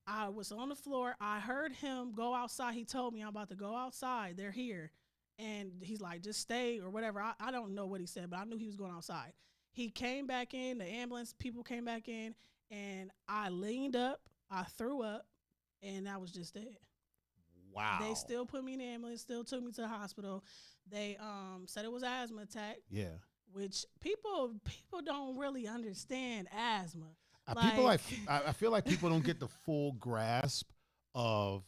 I was on the floor. I heard him go outside. He told me, I'm about to go outside. They're here. And he's like, just stay or whatever. I don't know what he said, but I knew he was going outside. He came back in. The ambulance people came back in. And I leaned up. I threw up. And that was just it. Wow. They still put me in the ambulance, still took me to the hospital. They said it was an asthma attack. Yeah. Which people don't really understand asthma. I feel like people don't get the full grasp of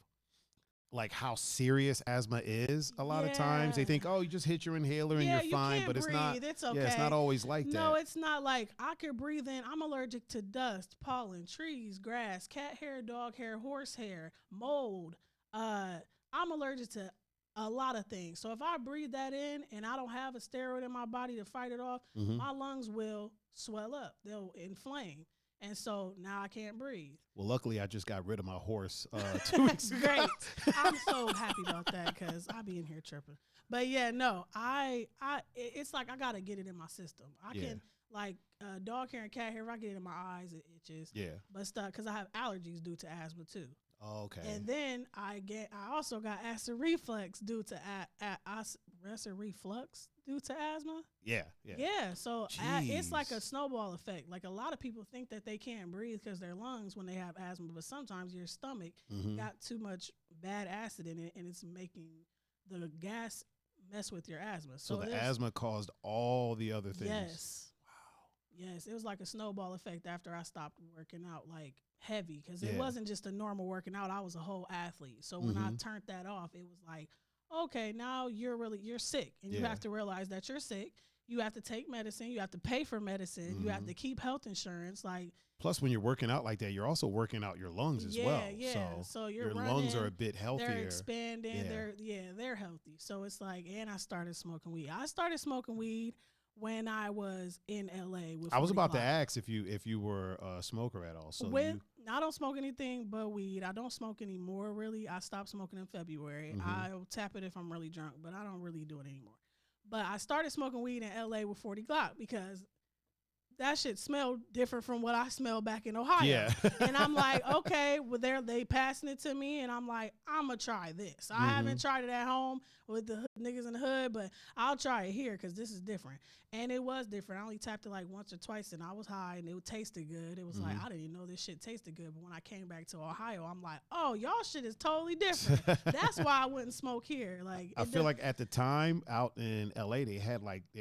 like how serious asthma is. A lot of times they think, oh, you just hit your inhaler and you're fine, but it's not. It's okay. Yeah, it's not always like that. No, it's not like I could breathe in. I'm allergic to dust, pollen, trees, grass, cat hair, dog hair, horse hair, mold. I'm allergic to a lot of things. So if I breathe that in and I don't have a steroid in my body to fight it off, my lungs will swell up. They'll inflame. And so now I can't breathe. Well, luckily I just got rid of my horse 2 weeks ago. Great. I'm so happy about that because I be in here tripping. But yeah, no, it's like I gotta get it in my system. I can like dog hair and cat hair. If I get it in my eyes, it itches. Yeah. But stuff because I have allergies due to asthma too. Oh, okay. And then I also got acid reflux due to acid reflux due to asthma. Yeah. So it's like a snowball effect. Like a lot of people think that they can't breathe because their lungs when they have asthma, but sometimes your stomach got too much bad acid in it, and it's making the gas mess with your asthma. So the asthma caused all the other things. Yes. Wow. Yes, it was like a snowball effect after I stopped working out like heavy because it wasn't just a normal working out. I was a whole athlete. So when I turned that off, it was like, okay, now you're sick, and you have to realize that you're sick. You have to take medicine. You have to pay for medicine. You have to keep health insurance. Like plus, when you're working out like that, you're also working out your lungs as well. Yeah, so your lungs are a bit healthier. They're expanding. They're healthy. So it's like, and I started smoking weed. I started smoking weed when I was in LA. I was about to ask if you were a smoker at all. So I don't smoke anything but weed. I don't smoke anymore, really. I stopped smoking in February. I'll tap it if I'm really drunk, but I don't really do it anymore. But I started smoking weed in LA with 40 Glock because that shit smelled different from what I smell back in Ohio. Yeah. And I'm like, okay, well, they passing it to me, and I'm like, I'm going to try this. I haven't tried it at home with the niggas in the hood, but I'll try it here because this is different. And it was different. I only tapped it like once or twice, and I was high, and it tasted good. It was like, I didn't even know this shit tasted good. But when I came back to Ohio, I'm like, oh, y'all shit is totally different. That's why I wouldn't smoke here. Like I feel like at the time out in LA, they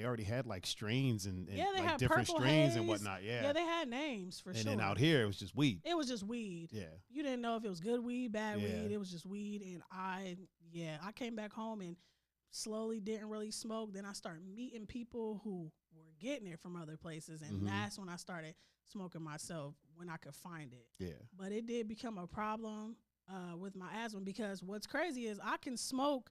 already had like strains and they like had different purple strains haze and whatnot. Yeah. Yeah, they had names for sure. And then out here, it was just weed. It was just weed. Yeah. You didn't know if it was good weed, bad weed. It was just weed. And I came back home and slowly didn't really smoke. Then I started meeting people who were getting it from other places. And that's when I started smoking myself when I could find it. Yeah. But it did become a problem with my asthma because what's crazy is I can smoke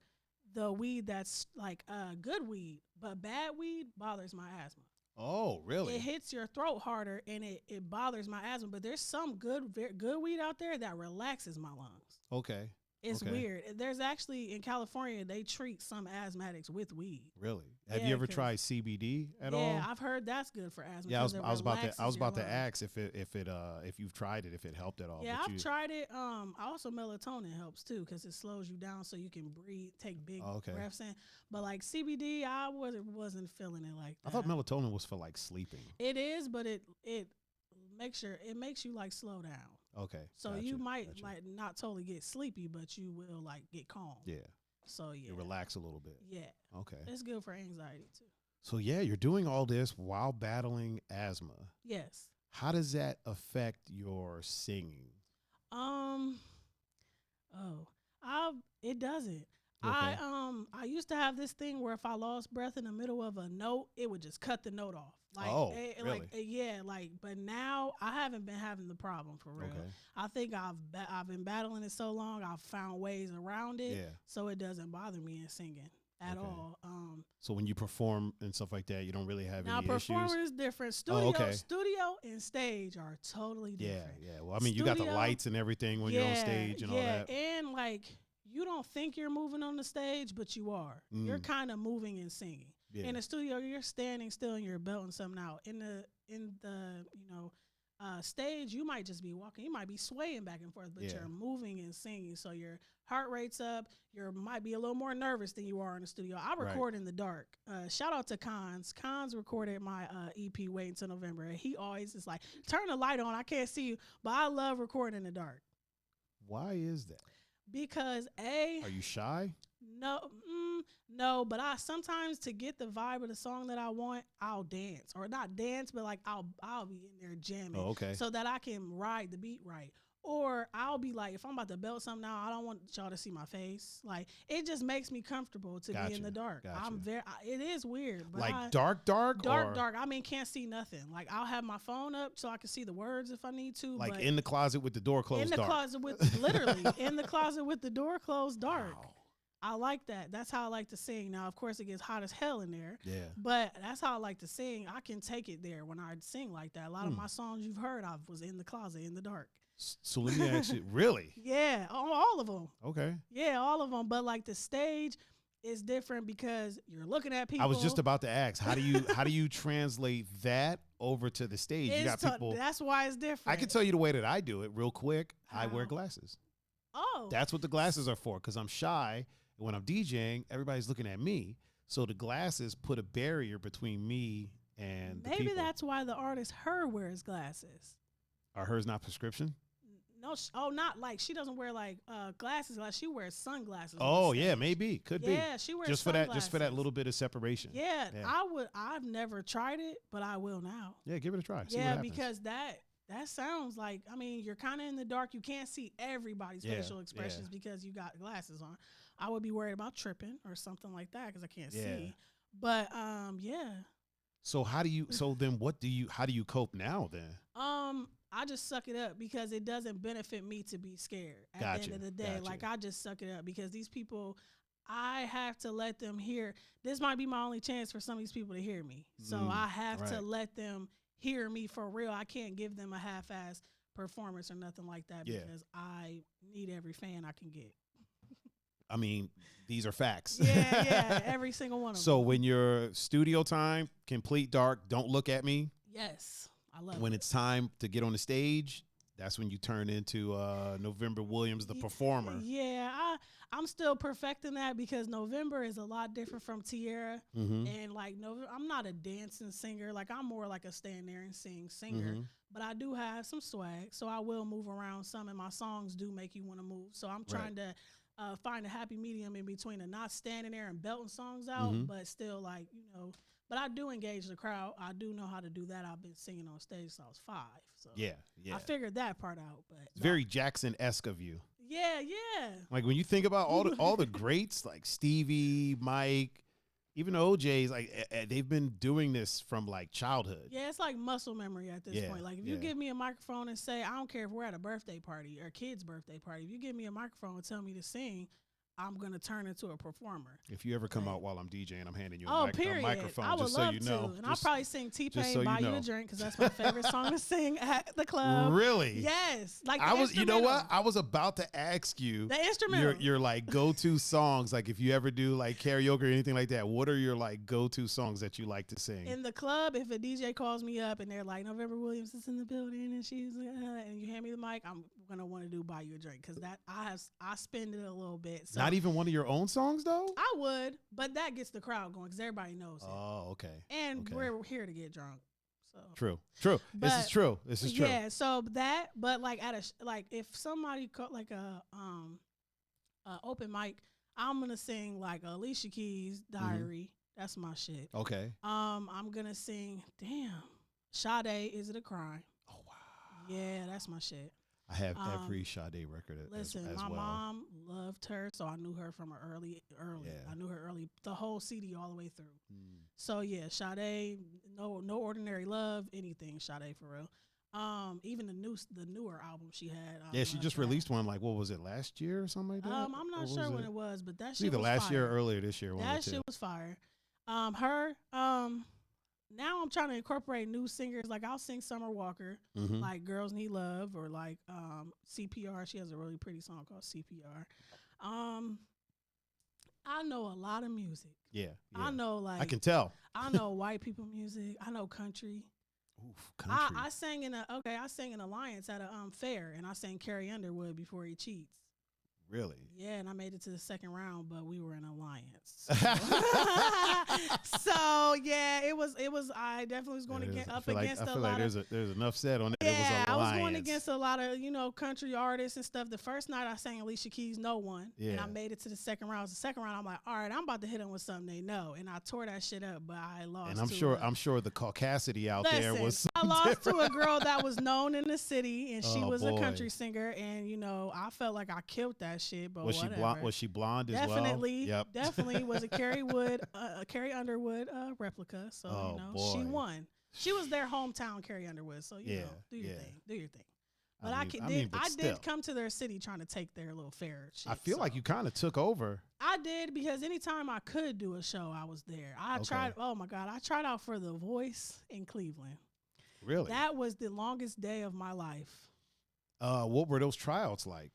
the weed that's like good weed, but bad weed bothers my asthma. Oh, really? It hits your throat harder and it bothers my asthma. But there's some good weed out there that relaxes my lungs. Okay. It's weird. There's actually in California they treat some asthmatics with weed. Really? Have you ever tried CBD at all? Yeah, I've heard that's good for asthma. Yeah, I was about to ask if you've tried it, if it helped at all. Yeah, I've tried it. Also melatonin helps too because it slows you down so you can breathe, take big breaths in. But like CBD, I wasn't feeling it like that. I thought melatonin was for like sleeping. It is, but it makes you like slow down. Okay. So you might like not totally get sleepy, but you will like get calm. Yeah. So you relax a little bit. Yeah. Okay. It's good for anxiety too. So you're doing all this while battling asthma. Yes. How does that affect your singing? It doesn't. Okay. I used to have this thing where if I lost breath in the middle of a note, it would just cut the note off. Like, but now I haven't been having the problem for real. Okay. I think I've been battling it so long, I've found ways around it, so it doesn't bother me in singing at all. So when you perform and stuff like that, you don't really have any issues? Now performing is different. Studio and stage are totally different. Yeah. Well, I mean, you got the lights and everything when you're on stage and all that. And like you don't think you're moving on the stage, but you are. You're kind of moving and singing. Yeah. In the studio, you're standing still and you're belting something out. In the stage, you might just be walking. You might be swaying back and forth, but you're moving and singing. So your heart rate's up. You might be a little more nervous than you are in the studio. I record in the dark. Shout out to Cons. Cons recorded my EP Wait Until November. And he always is like, turn the light on. I can't see you. But I love recording in the dark. Why is that? Because Are you shy? No, but I sometimes to get the vibe of the song that I want, I'll dance or not dance, but like I'll be in there jamming, so that I can ride the beat right. Or I'll be like, if I'm about to belt something out, I don't want y'all to see my face. Like it just makes me comfortable to be in the dark. It is weird, but like dark. I mean, can't see nothing. Like I'll have my phone up so I can see the words if I need to. Like in the closet with the door closed. In the closet with literally in the closet with the door closed, dark. Wow. I like that. That's how I like to sing. Now, of course, it gets hot as hell in there. Yeah. But that's how I like to sing. I can take it there when I sing like that. A lot of my songs you've heard, I was in the closet in the dark. So let me ask you, really? Yeah, all of them. Okay. Yeah, all of them. But like the stage is different because you're looking at people. I was just about to ask, how do you translate that over to the stage? You got people. That's why it's different. I can tell you the way that I do it real quick. How? I wear glasses. Oh. That's what the glasses are for, because I'm shy. When I'm DJing, everybody's looking at me. So the glasses put a barrier between me and the people. Maybe that's why the artist her wears glasses. Are hers not prescription? No, not like she doesn't wear like glasses. Like she wears sunglasses. Oh yeah, maybe could be. Yeah, she wears just sunglasses. for that little bit of separation. Yeah, I've never tried it, but I will now. Yeah, give it a try. See yeah, what happens. because that sounds like, I mean, you're kind of in the dark. You can't see everybody's facial expressions because you got glasses on. I would be worried about tripping or something like that because I can't see. But yeah. So how do you? So then, how do you cope now then? I just suck it up because it doesn't benefit me to be scared at the end of the day. Like, I just suck it up because these people, I have to let them hear. This might be my only chance for some of these people to hear me. So I have to let them hear me for real. I can't give them a half-ass performance or nothing like that because I need every fan I can get. I mean, these are facts. Yeah, every single one of them. So when you're studio time, complete dark, don't look at me. Yes, I love it. When it's time to get on the stage, that's when you turn into November Wiliams, the performer. Yeah, I'm still perfecting that because November is a lot different from Tierra. And like I'm not a dancing singer. Like I'm more like a stand there and sing singer. But I do have some swag, so I will move around some, and my songs do make you want to move. So I'm trying to find a happy medium in between and not standing there and belting songs out, but still like, but I do engage the crowd. I do know how to do that. I've been singing on stage since I was 5. So I figured that part out. But it's very Jackson-esque of you. Yeah. Like when you think about all the greats like Stevie, Mike, even the OJs, like they've been doing this from like childhood. Yeah, it's like muscle memory at this point. Like if you give me a microphone and say, I don't care if we're at a birthday party or a kid's birthday party, if you give me a microphone and tell me to sing, I'm going to turn into a performer. If you ever come out while I'm DJing, I'm handing you a microphone, I would just love so you know. To. And I'll probably sing T-Pain, Buy You a Drink, because that's my favorite song to sing at the club. Really? Yes. Like you know what? I was about to ask you. The instrumental. Your like go-to songs, like if you ever do like karaoke or anything like that, what are your like go-to songs that you like to sing? In the club, if a DJ calls me up and they're like, November Wiliams is in the building and she's and you hand me the mic, I'm going to want to do Buy You a Drink because that I spend it a little bit. So not even one of your own songs though? I would, but that gets the crowd going because everybody knows it. Oh, okay. And we're here to get drunk. So True. But, this is true. Yeah, so that, but like like if somebody like a open mic, I'm gonna sing like Alicia Keys' Diary. That's my shit. Okay. I'm gonna sing Sade, Is It a Crime? Oh wow. Yeah, that's my shit. I have every Sade record as my well. mom loved her, so I knew her from early. Yeah. I knew her early, the whole CD all the way through. So yeah, Sade, no Ordinary Love, anything Sade for real. Even the newer album she had. She just released one. Like what was it, last year or something like that? I'm not sure when it was, but that shit either was last fire. year or earlier this year. That shit was fire. Now I'm trying to incorporate new singers. Like I'll sing Summer Walker, like Girls Need Love, or like CPR. She has a really pretty song called CPR. I know a lot of music. Yeah. I know like I can tell. I know white people music. I know country. Oof, country. I sang in Alliance at a fair, and I sang Carrie Underwood Before He Cheats. Really? Yeah, and I made it to the second round, but we were in Alliance. So yeah, it was. I definitely was going to get up against a lot of. There's enough said on it. Yeah, It was Alliance. I was going against a lot of country artists and stuff. The first night I sang Alicia Keys' No One, and I made it to the second round. The second round, I'm like, all right, I'm about to hit them with something they know, and I tore that shit up, but I lost. And I'm sure the caucasity out there was. I lost to a girl that was known in the city, and she was a country singer, and I felt like I killed that shit. But was whatever. she blonde? Was she blonde as definitely, well? Definitely was a Carrie Underwood replica. So she won. She was their hometown Carrie Underwood. So do your thing. But I did come to their city trying to take their little fair shit. I feel like you kind of took over. I did, because anytime I could do a show, I was there. I tried. Oh my God, I tried out for The Voice in Cleveland. Really? That was the longest day of my life. What were those tryouts like?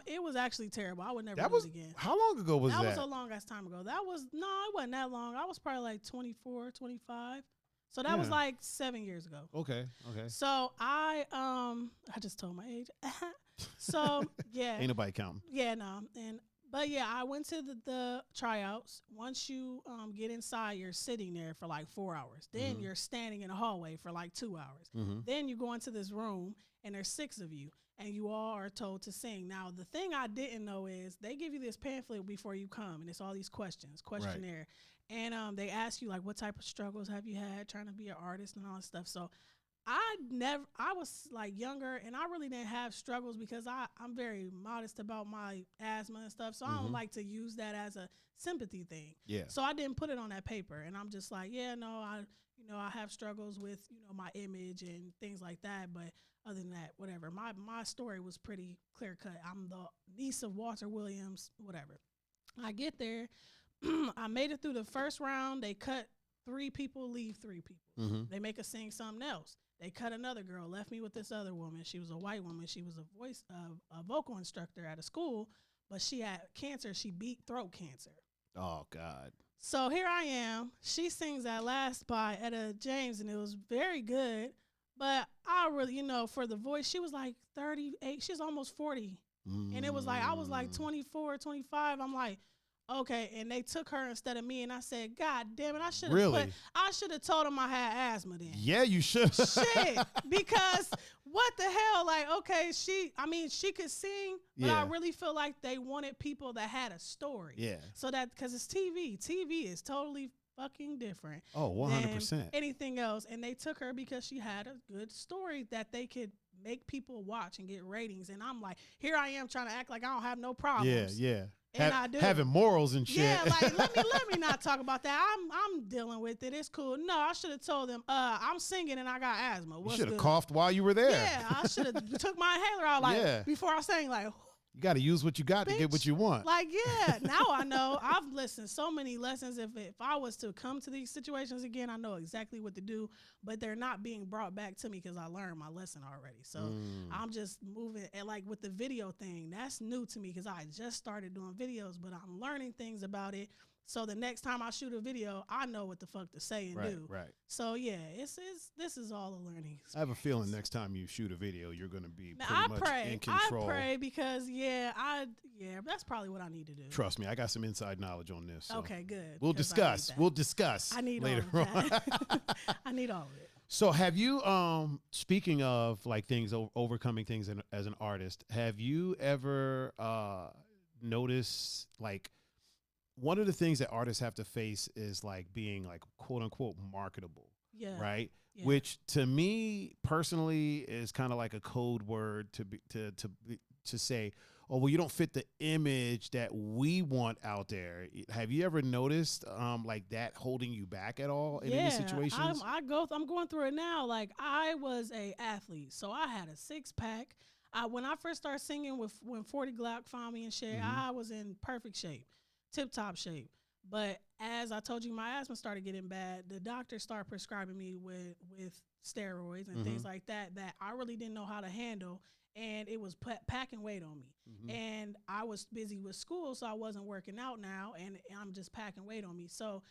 It was actually terrible. I would never do it again. How long ago was that? That was a long ass time ago. It wasn't that long. I was probably like 24, 25. So that was like 7 years ago. Okay. So I just told my age. So yeah. Ain't nobody counting. Yeah, no. But yeah, I went to the tryouts. Once you get inside, you're sitting there for like 4 hours. Then you're standing in a hallway for like 2 hours. Then you go into this room, and there's 6 of you, and you all are told to sing. Now, the thing I didn't know is they give you this pamphlet before you come, and it's all these questionnaire. Right. And they ask you, like, what type of struggles have you had trying to be an artist and all that stuff. So I was like younger, and I really didn't have struggles because I'm very modest about my asthma and stuff. So I don't like to use that as a sympathy thing. Yeah. So I didn't put it on that paper, and I'm just like, yeah, no, I have struggles with, my image and things like that. But other than that, whatever. My story was pretty clear cut. I'm the niece of Walter Wiliams, whatever. I get there. I made it through the first round. They cut 3 people, leave 3 people. They make us sing something else. They cut another girl, left me with this other woman. She was a white woman. She was a vocal instructor at a school, but she had cancer. She beat throat cancer. Oh, God. So here I am. She sings that last by Etta James, and it was very good. But I really, for the voice, she was like 38. She's almost 40. And it was like, I was like 24, 25. I'm like, okay, and they took her instead of me, and I said, God damn it, I should have told them I had asthma then. Yeah, you should. Shit, because what the hell? Like, okay, she could sing, but I really feel like they wanted people that had a story. Yeah. So that, because it's TV. TV is totally fucking different. Oh, 100%. Than anything else, and they took her because she had a good story that they could make people watch and get ratings, and I'm like, here I am trying to act like I don't have no problems. Yeah. And I do. Having morals and shit. Yeah, like let me not talk about that. I'm dealing with it. It's cool. No, I should have told them, I'm singing and I got asthma. You should have coughed while you were there. Yeah, I should have took my inhaler out before I sang like. You got to use what you got to get what you want. Like, yeah, now I know. I've listened so many lessons. If I was to come to these situations again, I know exactly what to do, but they're not being brought back to me because I learned my lesson already. So I'm just moving. And like with the video thing, that's new to me because I just started doing videos, but I'm learning things about it. So the next time I shoot a video, I know what the fuck to say and do. Right. So yeah, this is all a learning experience. I have a feeling next time you shoot a video, you're going to be pretty much in control. I pray because that's probably what I need to do. Trust me, I got some inside knowledge on this. So okay, good. We'll discuss. I need later all of that. I need all of it. So have you, speaking of like things, overcoming things as an artist, have you ever noticed like, one of the things that artists have to face is like being like quote unquote marketable. Yeah. Right. Yeah. Which to me personally is kind of like a code word to say, oh, well, you don't fit the image that we want out there. Have you ever noticed like that holding you back at all in any situations? I'm going through it now. Like I was a athlete, so I had a 6-pack. When I first started singing when 40 Glock found me and shit, I was in perfect shape. Tip-top shape. But as I told you, my asthma started getting bad. The doctor started prescribing me with steroids and things like that I really didn't know how to handle, and it was packing weight on me. And I was busy with school, so I wasn't working out now, and I'm just packing weight on me. So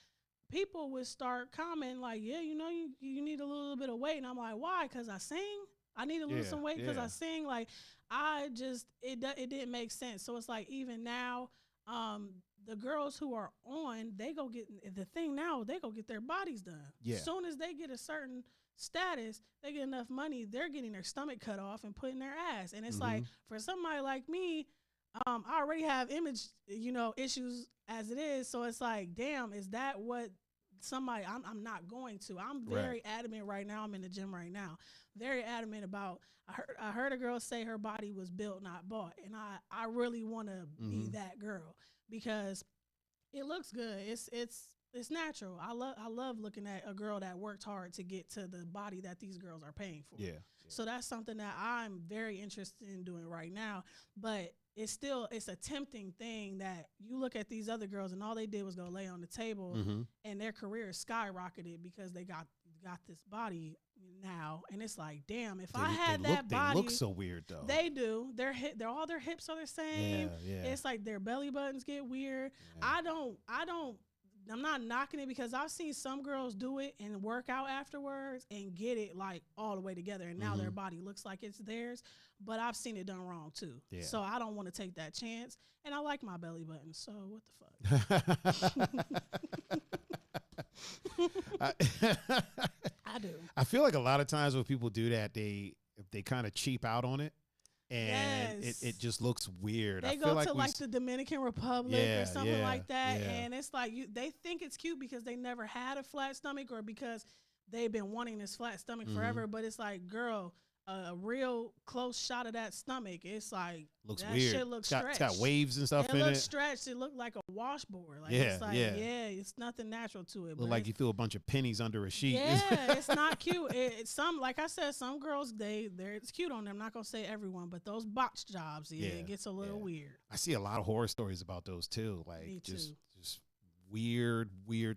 people would start commenting like, yeah, you need a little bit of weight. And I'm like, why? Because I sing? I need to lose some weight because I sing? Like, it didn't make sense. So it's like even now, the girls who are on, they go get their bodies done. Yeah. As soon as they get a certain status, they get enough money, they're getting their stomach cut off and put in their ass. And it's like, for somebody like me, I already have image, issues as it is. So it's like, damn, is that what somebody, I'm not going to. I'm very adamant right now. I'm in the gym right now. Very adamant about, I heard a girl say her body was built, not bought. And I really want to be that girl because it looks good. It's natural. I love looking at a girl that worked hard to get to the body that these girls are paying for. Yeah. So that's something that I'm very interested in doing right now. But it's a tempting thing that you look at these other girls and all they did was go lay on the table and their career skyrocketed because they got this body now, and it's like, damn, if I had that body, they look so weird though. They do. All their hips are the same. Yeah. It's like their belly buttons get weird. Yeah. I'm not knocking it because I've seen some girls do it and work out afterwards and get it like all the way together, and now their body looks like it's theirs. But I've seen it done wrong too. Yeah. So I don't want to take that chance. And I like my belly button. So what the fuck? I do. I feel like a lot of times when people do that, they kind of cheap out on it. And it just looks weird. They go to like the Dominican Republic or something like that. Yeah. And it's like they think it's cute because they never had a flat stomach or because they've been wanting this flat stomach forever. But it's like, girl, a real close shot of that stomach, it's like looks that weird. Shit looks stretched. It's got waves and stuff in it. It looks stretched. It looked like a washboard. Like, it's like, it's nothing natural to it. Look like you threw a bunch of pennies under a sheet. Yeah, it's not cute. It's like I said, some girls it's cute on them. I'm not gonna say everyone, but those box jobs, it gets a little weird. I see a lot of horror stories about those too. Like just weird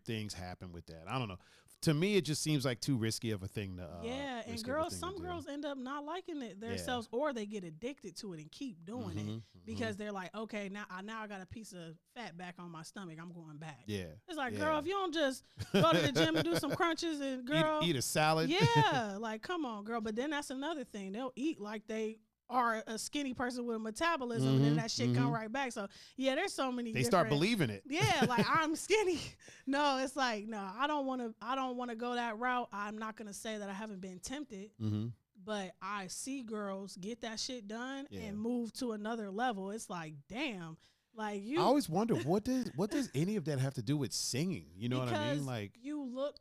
things happen with that. I don't know. To me, it just seems like too risky of a thing to. And some girls end up not liking it themselves, or they get addicted to it and keep doing it because they're like, okay, now I got a piece of fat back on my stomach. I'm going back. Yeah, it's like, girl, if you don't just go to the gym and do some crunches and girl eat a salad. Yeah, like come on, girl. But then that's another thing. They'll eat like they are a skinny person with a metabolism, and then that shit come right back. So there's so many. They start believing it. Yeah, like I'm skinny. No, it's like no, I don't want to go that route. I'm not gonna say that I haven't been tempted, but I see girls get that shit done and move to another level. It's like, damn, like you. I always wonder what does any of that have to do with singing? You know what I mean? Like you look.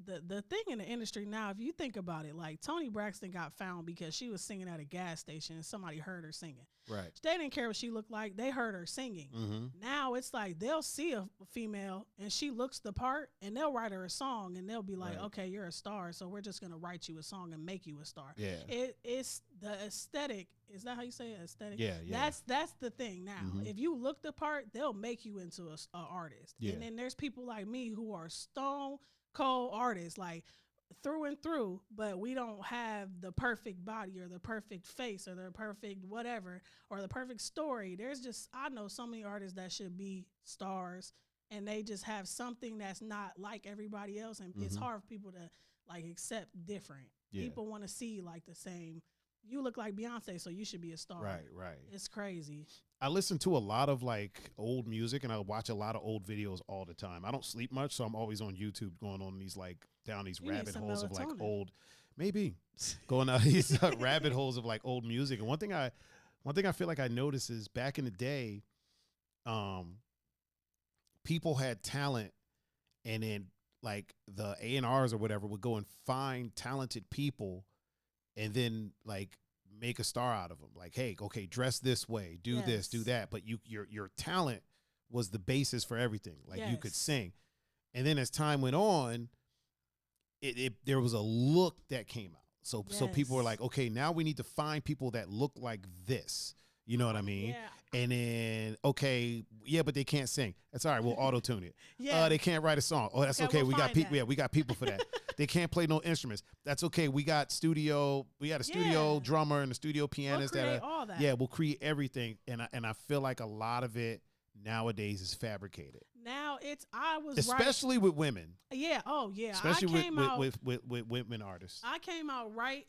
The thing in the industry now, if you think about it, like Toni Braxton got found because she was singing at a gas station and somebody heard her singing. Right. They didn't care what she looked like. They heard her singing. Now it's like they'll see a female and she looks the part and they'll write her a song and they'll be like, okay, you're a star, so we're just going to write you a song and make you a star. Yeah. It's the aesthetic. Is that how you say it? Aesthetic? Yeah. That's the thing now. If you look the part, they'll make you into a artist. Yeah. And then there's people like me who are stone cold artists, like through and through, but we don't have the perfect body or the perfect face or the perfect whatever or the perfect story. I know so many artists that should be stars and they just have something that's not like everybody else, and it's hard for people to like accept different. People want to see like the same. You look like Beyonce, so you should be a star. Right. It's crazy. I listen to a lot of like old music and I watch a lot of old videos all the time. I don't sleep much, so I'm always on YouTube going on these like down these rabbit holes of like old, going down these rabbit holes of like old music. And one thing I feel like I noticed is back in the day, people had talent, and then like the A&Rs or whatever would go and find talented people and then like make a star out of them. Like, hey, okay, dress this way, do this, do that. But your talent was the basis for everything. Like you could sing. And then as time went on, there was a look that came out. So people were like, okay, now we need to find people that look like this. You know what I mean? Yeah. And then, okay, but they can't sing. That's all right. We'll auto-tune it. They can't write a song. Oh, that's okay. We got people. Yeah, we got people for that. They can't play no instruments. That's okay. We got a studio drummer and a studio pianist. We'll create all that. Yeah, we'll create everything. And I feel like a lot of it nowadays is fabricated. Now especially with women. Yeah. Oh yeah. Especially with women artists. I came out right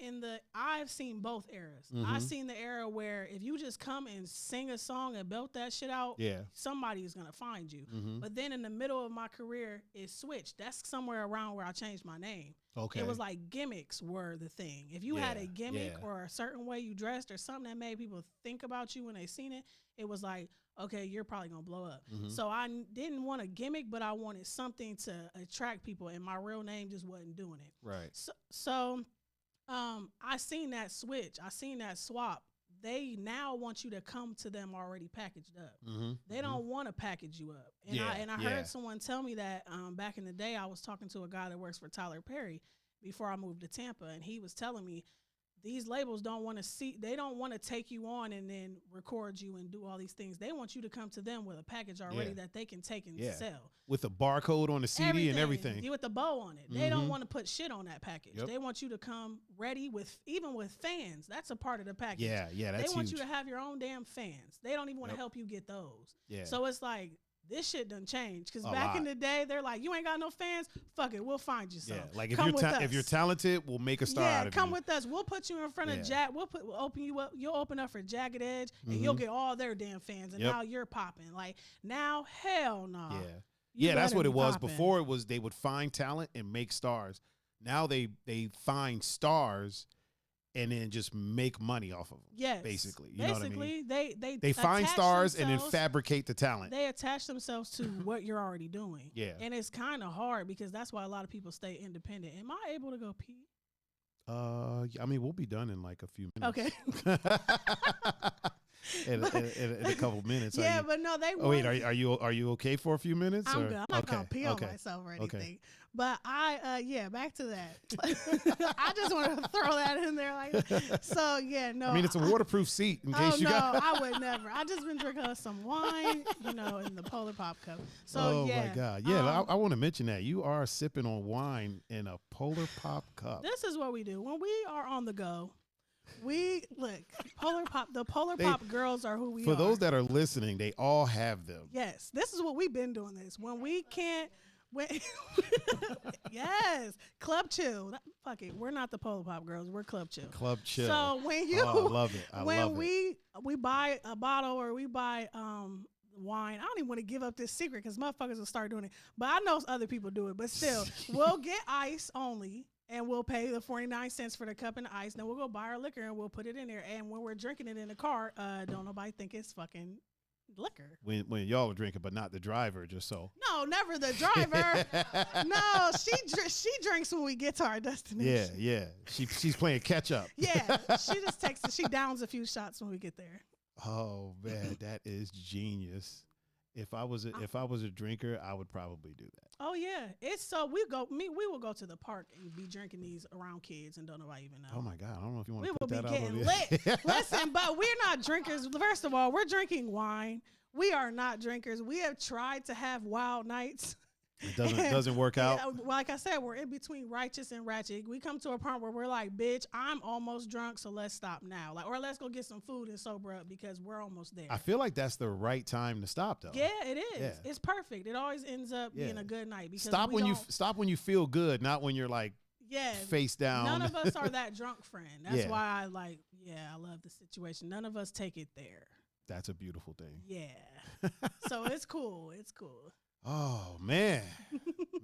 I've seen both eras. I've seen the era where if you just come and sing a song and belt that shit out, somebody is gonna find you. But then in the middle of my career, it switched. That's somewhere around where I changed my name. Okay. It was like gimmicks were the thing. If you had a gimmick or a certain way you dressed or something that made people think about you when they seen it, it was like, okay, you're probably going to blow up. So I didn't want a gimmick, but I wanted something to attract people, and my real name just wasn't doing it. Right. So I seen that switch. I seen that swap they now want you to come to them already packaged up. Mm-hmm. They don't want to package you up. And I heard someone tell me that back in the day, I was talking to a guy that works for Tyler Perry before I moved to Tampa, and he was telling me these labels don't want to see, they don't want to take you on and then record you and do all these things. They want you to come to them with a package already that they can take and sell. With a barcode on the CD and everything. With the bow on it. They don't want to put shit on that package. They want you to come ready with, even with fans. That's a part of the package. Yeah, that's They want huge. you to have your own damn fans. They don't even want to help you get those. Yeah. So it's like, this shit done changed. Because back in the day, they're like, you ain't got no fans? Fuck it, we'll find you some. Yeah, like if you're talented, we'll make a star out of you. Yeah, come with us. We'll put you in front of we'll open you up. You'll open up for Jagged Edge, and you'll get all their damn fans. And now you're popping. Like, now, hell no. Yeah, that's what it was. Before it was they would find talent and make stars. Now they find stars and then just make money off of them. Yes. Basically. You know what I mean? They find stars and then fabricate the talent. They attach themselves to what you're already doing. Yeah. And it's kind of hard because that's why a lot of people stay independent. Am I able to go pee? I mean, we'll be done in like a few minutes. Okay. in a couple minutes. Yeah, but no, they. Oh wait, are you okay for a few minutes? I'm good. I'm not gonna pee on myself or anything. Okay. But back to that. I just want to throw that in there, like. So yeah, no. I mean, it's a waterproof seat in case you got. I would never. I just been drinking some wine, in the Polar Pop cup. So my God, yeah. I want to mention that you are sipping on wine in a Polar Pop cup. This is what we do when we are on the go. We look Polar Pop. The Polar Pop girls are who we are. For those that are listening, they all have them. Yes, this is what we've been doing. This when we can't. Yes, Club Chill. Fuck it, we're not the Polar Pop girls. We're Club Chill. Club Chill. So when you, I love it. When we buy a bottle or we buy wine, I don't even want to give up this secret because motherfuckers will start doing it. But I know other people do it. But still, we'll get ice only. And we'll pay the 49 cents for the cup and the ice. Then we'll go buy our liquor and we'll put it in there. And when we're drinking it in the car, don't nobody think it's fucking liquor. When y'all are drinking, but not the driver, just so. No, never the driver. No, she drinks when we get to our destination. Yeah. She's playing catch up. Yeah, she just takes it. She downs a few shots when we get there. Oh man, that is genius. If I was a drinker, I would probably do that. Oh yeah, it's so we will go to the park and be drinking these around kids and don't nobody even know. Oh my God, I don't know if you want to put that out. We will be getting lit. Listen, but we're not drinkers. First of all, we're drinking wine. We are not drinkers. We have tried to have wild nights. It doesn't work out. Like I said, we're in between righteous and ratchet. We come to a point where we're like, bitch, I'm almost drunk, so let's stop now. Or let's go get some food and sober up because we're almost there. I feel like that's the right time to stop, though. Yeah, it is. Yeah. It's perfect. It always ends up being a good night. Because stop when you feel good, not when you're like face down. None of us are that drunk friend. That's why I love the situation. None of us take it there. That's a beautiful thing. Yeah. So it's cool. It's cool. Oh, man.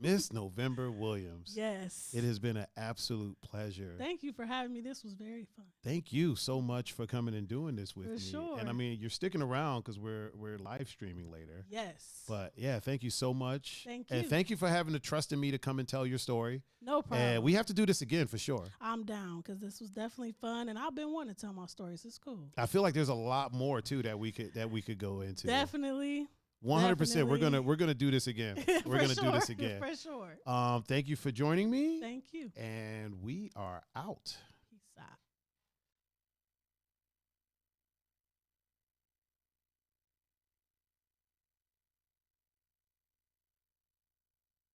Miss November Wiliams. Yes. It has been an absolute pleasure. Thank you for having me. This was very fun. Thank you so much for coming and doing this with me. Sure. And I mean, you're sticking around because we're live streaming later. Yes. But yeah, thank you so much. Thank you. And thank you for having the trust in me to come and tell your story. No problem. And we have to do this again for sure. I'm down because this was definitely fun, and I've been wanting to tell my stories. It's cool. I feel like there's a lot more too that we could go into. Definitely. 100%. We're gonna do this again. We're gonna do this again for sure. Thank you for joining me. Thank you. And we are out.